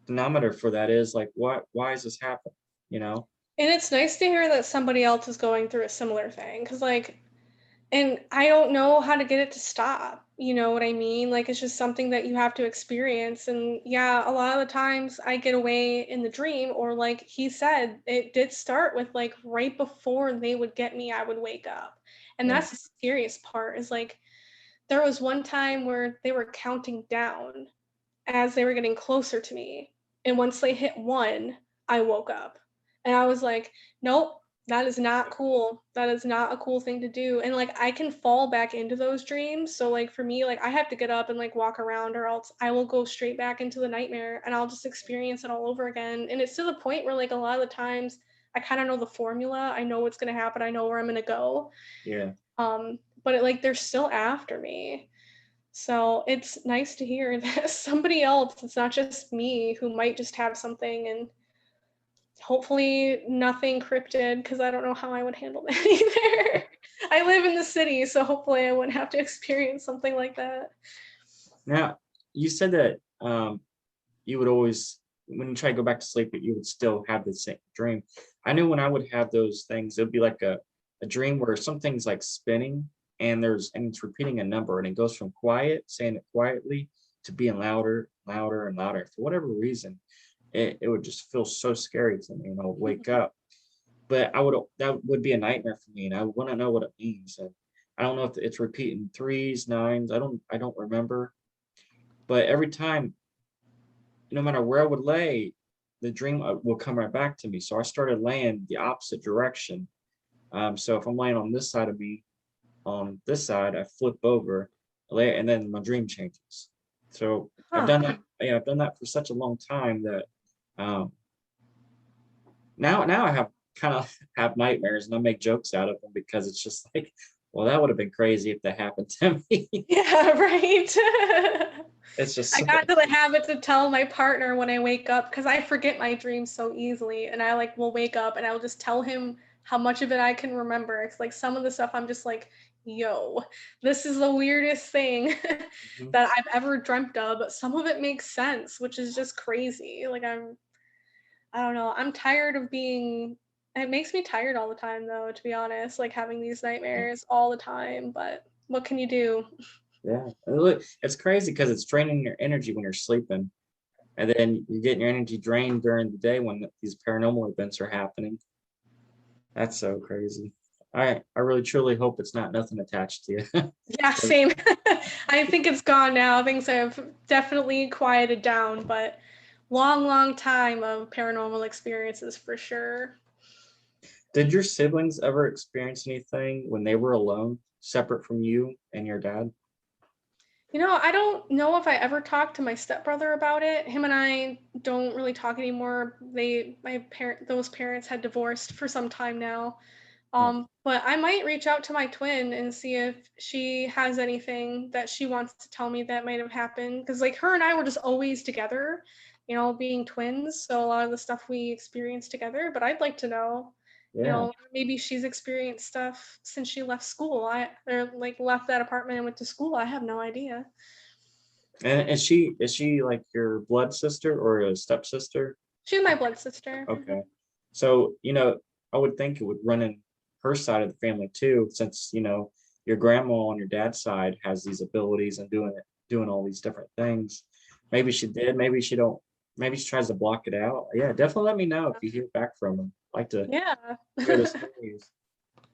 denominator for that is. Like, why is this happening? And it's nice to hear that somebody else is going through a similar thing, because and I don't know how to get it to stop. You know what I mean? Like, it's just something that you have to experience. And yeah, a lot of the times I get away in the dream, or like he said, it did start with like right before they would get me, I would wake up. And Yeah. that's the scariest part, is like there was one time where they were counting down as they were getting closer to me. And once they hit 1, I woke up. And I was like, nope, that is not cool. That is not a cool thing to do. And like I can fall back into those dreams. So like for me, like I have to get up and like walk around, or else I will go straight back into the nightmare and I'll just experience it all over again. And it's to the point where like a lot of the times I kind of know the formula. I know what's going to happen. I know where I'm going to go. Yeah. But they're still after me. So it's nice to hear that somebody else, it's not just me, who might just have something, and hopefully nothing cryptid, because I don't know how I would handle that either. I live in the city, so hopefully I wouldn't have to experience something like that. Now, you said that you would always, when you try to go back to sleep, you would still have the same dream. I knew when I would have those things, it would be like a dream where something's like spinning and it's repeating a number, and it goes from saying it quietly, to being louder, louder, and louder. For whatever reason, it would just feel so scary to me, and I would wake up. But that would be a nightmare for me, and I wouldn't know what it means. And I don't know if it's repeating 3s, 9s. I don't remember. But every time, no matter where I would lay, the dream will come right back to me. So I started laying the opposite direction. So if I'm laying on this side of me, on this side, I flip over, lay, and then my dream changes. So I've done that. Yeah, I've done that for such a long time that now I have nightmares, and I make jokes out of them, because it's just like, well, that would have been crazy if that happened to me. Yeah, right. It's just I got to the habit to tell my partner when I wake up, because I forget my dreams so easily, and I like will wake up and I'll just tell him how much of it I can remember. It's like some of the stuff I'm just like, yo, this is the weirdest thing that I've ever dreamt of, but some of it makes sense, which is just crazy. Like I don't know, I'm tired of it makes me tired all the time though, to be honest, like having these nightmares all the time, but what can you do? Yeah, look, it's crazy because it's draining your energy when you're sleeping, and then you're getting your energy drained during the day when these paranormal events are happening. That's so crazy. I really truly hope it's nothing attached to you. Yeah, same. I think it's gone now. Things have definitely quieted down, but long time of paranormal experiences for sure. Did your siblings ever experience anything when they were alone, separate from you and your dad? I don't know if I ever talked to my stepbrother about it. Him and I don't really talk anymore. Those parents had divorced for some time now. Oh, But I might reach out to my twin and see if she has anything that she wants to tell me that might have happened. Because like her and I were just always together, being twins. So a lot of the stuff we experienced together. But I'd like to know, yeah. maybe she's experienced stuff since she left school. Or like left that apartment and went to school. I have no idea. And is she like your blood sister or a stepsister? She's my blood sister. Okay. So, I would think it would run in her side of the family too, since, your grandma on your dad's side has these abilities and doing all these different things. Maybe she did, maybe she don't, maybe she tries to block it out. Yeah, definitely let me know if you hear back from them. I'd like to Yeah. hear the stories.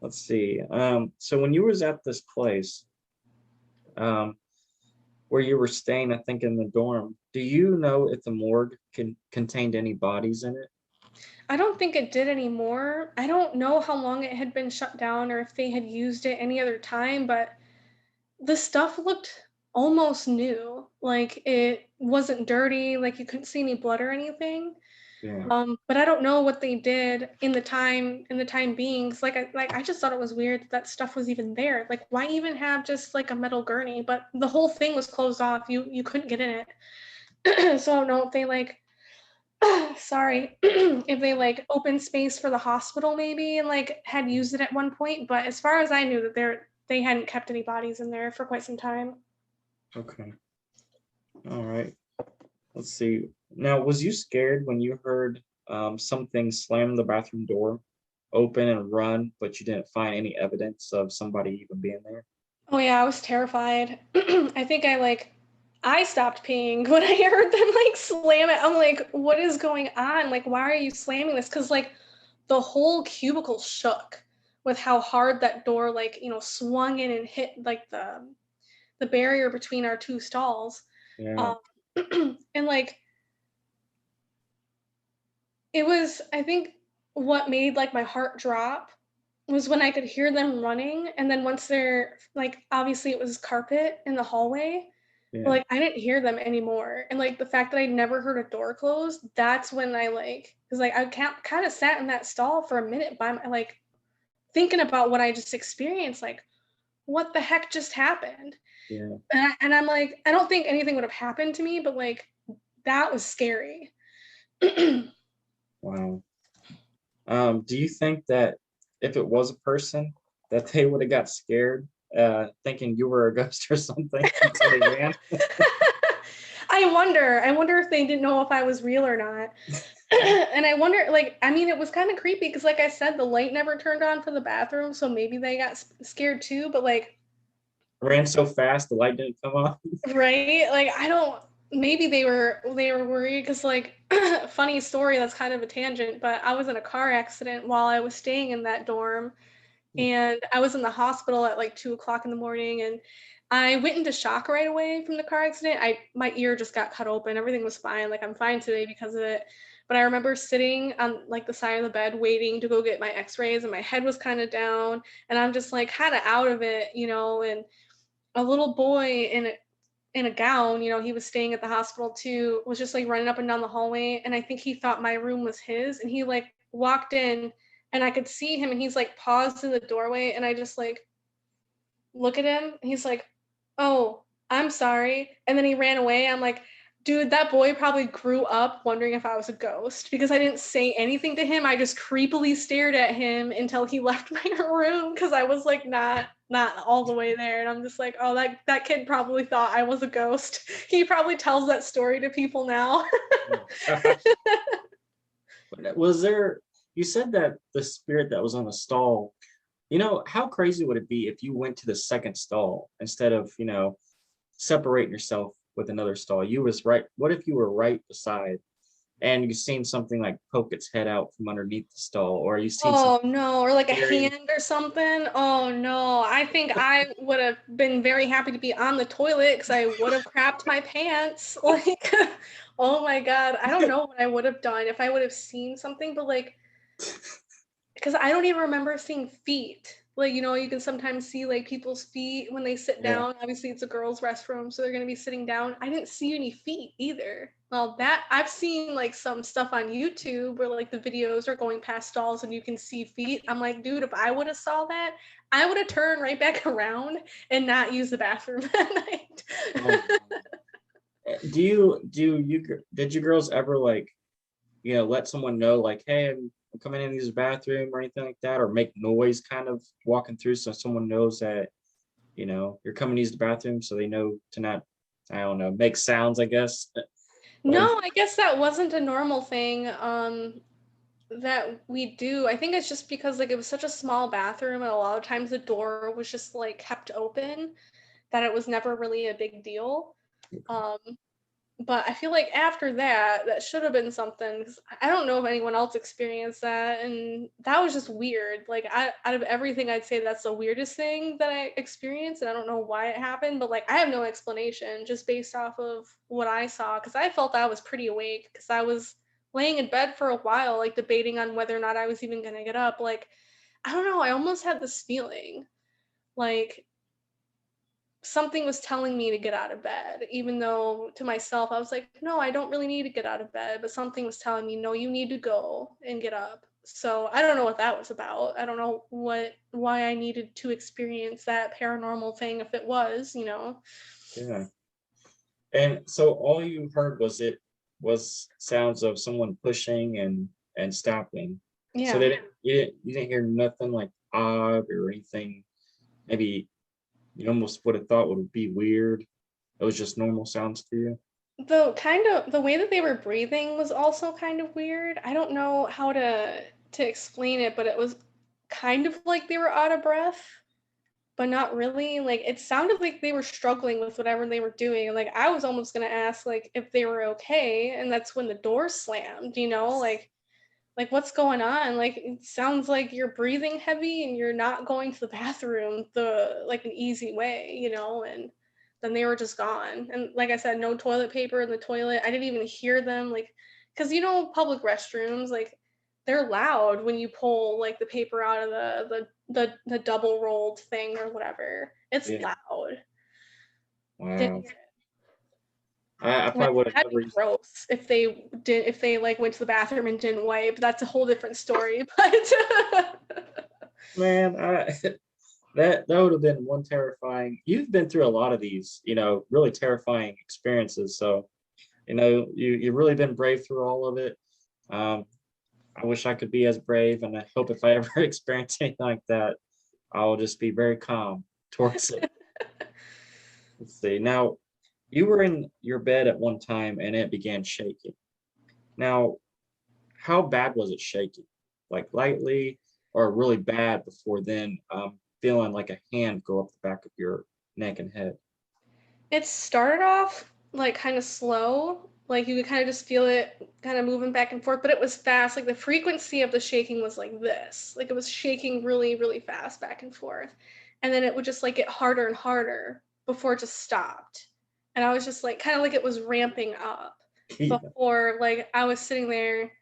Let's see. So when you was at this place, um, where you were staying, I think in the dorm, do you know if the morgue contained any bodies in it? I don't think it did anymore. I don't know how long it had been shut down or if they had used it any other time, but the stuff looked almost new. Like it wasn't dirty, like you couldn't see any blood or anything. Yeah. But I don't know what they did in the time being. 'Cause I just thought it was weird that stuff was even there. Like why even have just like a metal gurney? But the whole thing was closed off. You couldn't get in it. So I don't know if they like sorry, if they like opened space for the hospital maybe and like had used it at one point, but as far as I knew that they hadn't kept any bodies in there for quite some time. Okay. All right. Let's see. Now, was you scared when you heard something slam the bathroom door open and run, but you didn't find any evidence of somebody even being there? Oh yeah, I was terrified. I think I stopped peeing when I heard them like slam it. I'm like, what is going on? Like, why are you slamming this? Because like the whole cubicle shook with how hard that door like, swung in and hit like the barrier between our two stalls. Yeah. Um, and like it was, I think what made like my heart drop was when I could hear them running. And then once they're like, obviously it was carpet in the hallway, but Yeah. like I didn't hear them anymore. And like the fact that I never heard a door close, that's when I like, cause like I kind of sat in that stall for a minute by my, like thinking about what I just experienced. Like, what the heck just happened? Yeah. And I'm like, I don't think anything would have happened to me, but like that was scary. Wow. Do you think that if it was a person, that they would have got scared, thinking you were a ghost or something, so they ran? I wonder if they didn't know if I was real or not. And I wonder, like, I mean, it was kind of creepy because, like I said, the light never turned on for the bathroom, so maybe they got scared too. But like, Ran so fast, the light didn't come on. right? Like, I don't. Maybe they were worried because, like, funny story. That's kind of a tangent, but I was in a car accident while I was staying in that dorm, and I was in the hospital at like 2 o'clock in the morning, and I went into shock right away from the car accident. My ear just got cut open. Everything was fine. Like I'm fine today because of it. But I remember sitting on like the side of the bed waiting to go get my x-rays and my head was kind of down and I'm just like kind of out of it, and a little boy in a gown, he was staying at the hospital too, was just like running up and down the hallway and I think he thought my room was his and he like walked in and I could see him and he's like paused in the doorway and I just like look at him. He's like, "Oh, I'm sorry." And then he ran away. I'm like, dude, that boy probably grew up wondering if I was a ghost because I didn't say anything to him. I just creepily stared at him until he left my room because I was like not all the way there. And I'm just like, oh, that kid probably thought I was a ghost. He probably tells that story to people now. Was there, you said that the spirit that was on the stall, how crazy would it be if you went to the second stall instead of, separating yourself with another stall? You was right. What if you were right beside and you seen something like poke its head out from underneath the stall, or you seen Oh something no, or like a very, hand or something. Oh no, I think I would have been very happy to be on the toilet because I would have crapped my pants. Like, oh my God, I don't know what I would have done if I would have seen something, but like, because I don't even remember seeing feet. Like, you know, you can sometimes see like people's feet when they sit Yeah. down. Obviously, it's a girl's restroom, so they're gonna be sitting down. I didn't see any feet either. Well, that I've seen like some stuff on YouTube where like the videos are going past stalls and you can see feet. I'm like, dude, if I would have saw that, I would have turned right back around and not use the bathroom that night. Oh, did you girls ever like, you know, let someone know like, hey, I'm coming in to use the bathroom or anything like that, or make noise kind of walking through so someone knows that, you know, you're coming to use the bathroom so they know to not, I don't know, make sounds, I guess. Or No, I guess that wasn't a normal thing. That we do. I think it's just because like it was such a small bathroom and a lot of times the door was just like kept open that it was never really a big deal. Um, but I feel like after that, that should have been something. 'Cause I don't know if anyone else experienced that, and that was just weird. Like out of everything, I'd say that's the weirdest thing that I experienced, and I don't know why it happened. But like I have no explanation, just based off of what I saw, because I felt I was pretty awake, because I was laying in bed for a while, like debating on whether or not I was even gonna get up. Like I don't know, I almost had this feeling like something was telling me to get out of bed, even though to myself I was like, no, I don't really need to get out of bed. But something was telling me, no, you need to go and get up. So I don't know what that was about. I don't know why I needed to experience that paranormal thing if it was, you know. yeah. And so all you heard was sounds of someone pushing and stopping. So Yeah. you didn't hear nothing like odd or anything. Maybe you almost would have thought would be weird. It was just normal sounds to you. The way that they were breathing was also kind of weird. I don't know how to explain it, but it was kind of like they were out of breath, but not really. Like it sounded like they were struggling with whatever they were doing. And like I was almost gonna ask like if they were okay, and that's when the door slammed, you know, like what's going on? Like it sounds like you're breathing heavy and you're not going to the bathroom the like an easy way, you know, and then they were just gone. And like I said, no toilet paper in the toilet. I didn't even hear them like because you know public restrooms like they're loud when you pull like the paper out of the double rolled thing or whatever. It's Yeah. loud. Wow. Didn't I Yeah, probably would have that'd never. be gross if they like went to the bathroom and didn't wipe. That's a whole different story. But Man, that would have been one terrifying. You've been through a lot of these, you know, really terrifying experiences. So, you know, you've really been brave through all of it. Um, I wish I could be as brave, and I hope if I ever experience anything like that, I'll just be very calm towards it. Let's see. Now, you were in your bed at one time and it began shaking. Now, how bad was it shaking? Like lightly or really bad before then feeling like a hand go up the back of your neck and head? it started off like kind of slow. Like you could kind of just feel it kind of moving back and forth, but it was fast. Like the frequency of the shaking was like this. Like it was shaking really, really fast back and forth. And then it would just like get harder and harder before it just stopped. And I was just like kind of like it was ramping up Yeah. before like I was sitting there.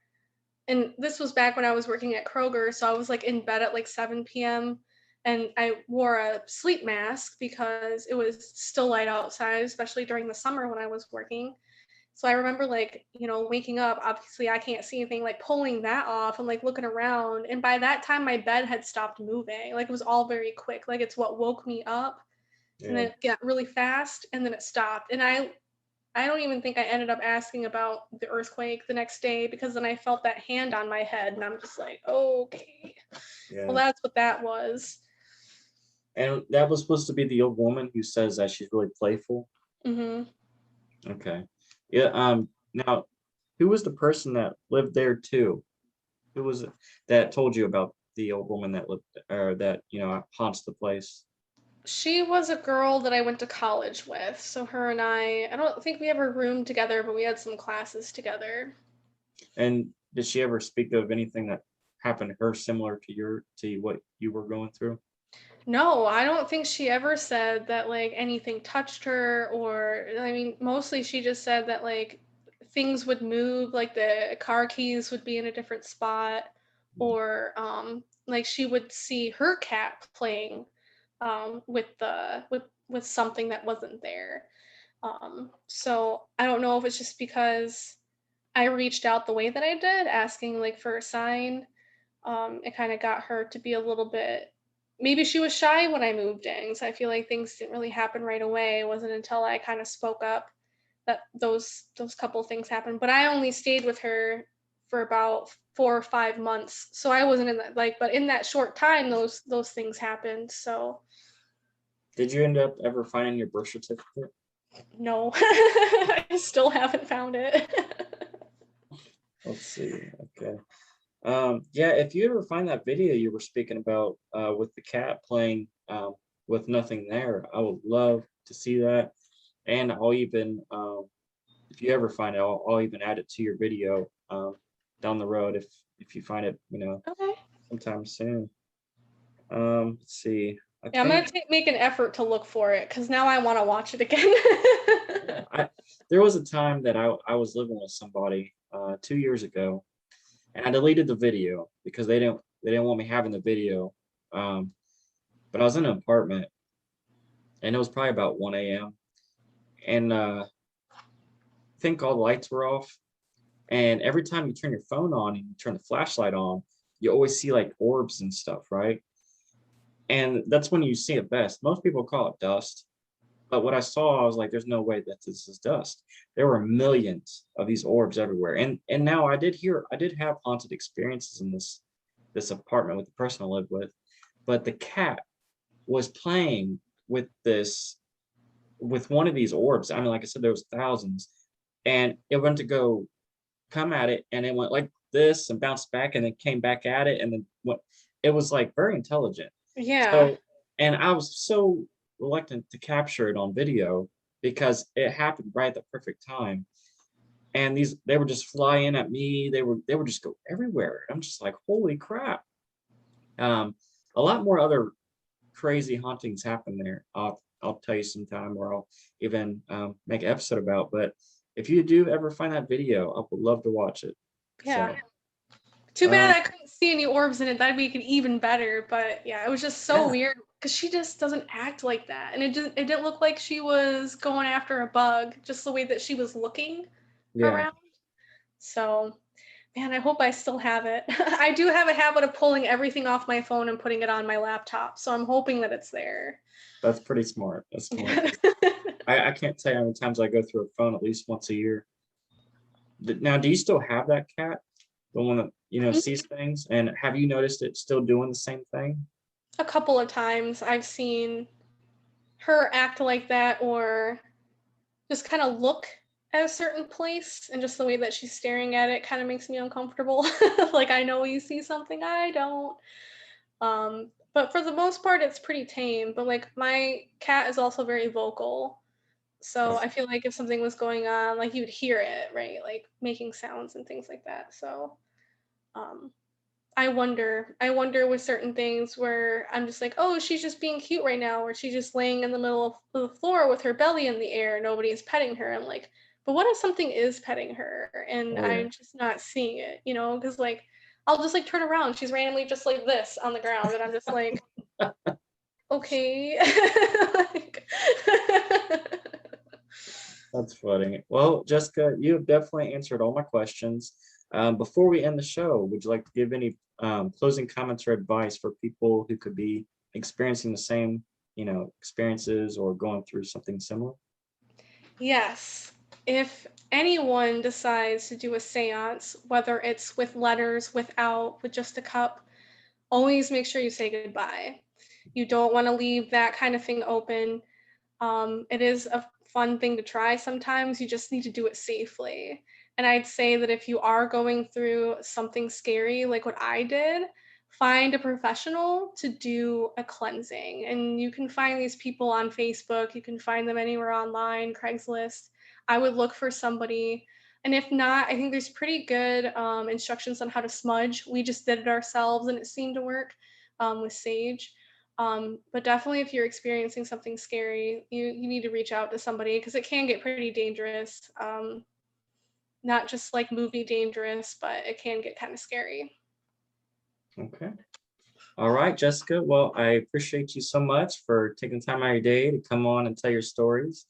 And this was back when I was working at Kroger, so I was like in bed at like 7 p.m. and I wore a sleep mask because it was still light outside, especially during the summer when I was working. So I remember like, you know, waking up, obviously I can't see anything, like pulling that off and like looking around. And by that time my bed had stopped moving. Like it was all very quick. Like it's what woke me up and Yeah. then it got really fast and then it stopped. And I don't even think I ended up asking about the earthquake the next day because then I felt that hand on my head and I'm just like, okay, well, Yeah. that's what that was. And that was supposed to be the old woman who says that she's really playful. Hmm. Okay. Yeah. Now, who was the person that lived there too? Who was it that told you about the old woman that lived or that, you know, haunts the place? She was a girl that I went to college with. So her and I don't think we ever roomed together, but we had some classes together. And did she ever speak of anything that happened to her similar to what you were going through? No, I don't think she ever said that like anything touched her or I mean, mostly she just said that like things would move, like the car keys would be in a different spot or like she would see her cat playing with something that wasn't there. So I don't know if it's just because I reached out the way that I did, asking like for a sign. It kind of got her to be a little bit. Maybe she was shy when I moved in, so I feel like things didn't really happen right away. It wasn't until I kind of spoke up that those couple things happened. But I only stayed with her for about 4 or 5 months, so I wasn't in that like. But in that short time, those things happened. So Did you end up ever finding your birth certificate? no, I still haven't found it. Let's see. Okay. Yeah, if you ever find that video you were speaking about with the cat playing with nothing there, I would love to see that. And I'll even, if you ever find it, I'll even add it to your video down the road if you find it, Okay. sometime soon. Let's see. Yeah, I'm gonna make an effort to look for it because now I want to watch it again. There was a time that I was living with somebody 2 years ago, and I deleted the video because they didn't want me having the video. But I was in an apartment, and it was probably about 1 a.m. and I think all the lights were off. And every time you turn your phone on and you turn the flashlight on, you always see like orbs and stuff, right? And that's when you see it best. Most people call it dust. But what I saw, I was like, there's no way that this is dust. There were millions of these orbs everywhere. And now I did have haunted experiences in this apartment with the person I lived with. But the cat was playing with one of these orbs. I mean, like I said, there was thousands. And it went to go come at it, and it went like this and bounced back and then came back at it. And then it was like very intelligent. Yeah. So, and I was so reluctant to capture it on video because it happened right at the perfect time. And they would just fly in at me. They would just go everywhere. I'm just like, holy crap. A lot more other crazy hauntings happen there. I'll tell you sometime, or I'll even make an episode about. But if you do ever find that video, I would love to watch it. Yeah. So, too bad I couldn't see any orbs in it. That'd make it even better. But yeah, it was just so weird because she just doesn't act like that, and it didn't look like she was going after a bug. Just the way that she was looking around. So, man, I hope I still have it. I do have a habit of pulling everything off my phone and putting it on my laptop, so I'm hoping that it's there. That's pretty smart. That's smart. I can't tell you how many times I go through a phone at least once a year. Now, do you still have that cat? The one that, sees things? And have you noticed it still doing the same thing? A couple of times I've seen her act like that, or just kind of look at a certain place, and just the way that she's staring at it kind of makes me uncomfortable. Like, I know you see something, I don't. But for the most part, it's pretty tame. But like, my cat is also very vocal. So I feel like if something was going on, like, you'd hear it, right? Like making sounds and things like that. So I wonder with certain things where I'm just like, oh, she's just being cute right now, or she's just laying in the middle of the floor with her belly in the air, nobody is petting her. I'm like, but what if something is petting her and I'm just not seeing it, because like, I'll just like turn around, she's randomly just like this on the ground, and I'm just like, okay. Like, that's funny. Well, Jessica, you have definitely answered all my questions. Before we end the show, would you like to give any closing comments or advice for people who could be experiencing the same, experiences or going through something similar? Yes. If anyone decides to do a seance, whether it's with letters, without, with just a cup, always make sure you say goodbye. You don't want to leave that kind of thing open. It is a fun thing to try sometimes. You just need to do it safely. And I'd say that if you are going through something scary, like what I did, find a professional to do a cleansing. And you can find these people on Facebook. You can find them anywhere online, Craigslist. I would look for somebody. And if not, I think there's pretty good instructions on how to smudge. We just did it ourselves and it seemed to work with sage. But definitely if you're experiencing something scary, you need to reach out to somebody because it can get pretty dangerous. Not just like movie dangerous, but it can get kind of scary. Okay. All right, Jessica. Well, I appreciate you so much for taking time out of your day to come on and tell your stories.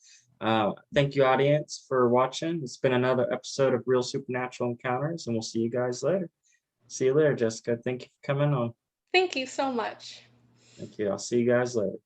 Thank you, audience, for watching. It's been another episode of Real Supernatural Encounters, and we'll see you guys later. See you later, Jessica. Thank you for coming on. Thank you so much. Thank you. I'll see you guys later.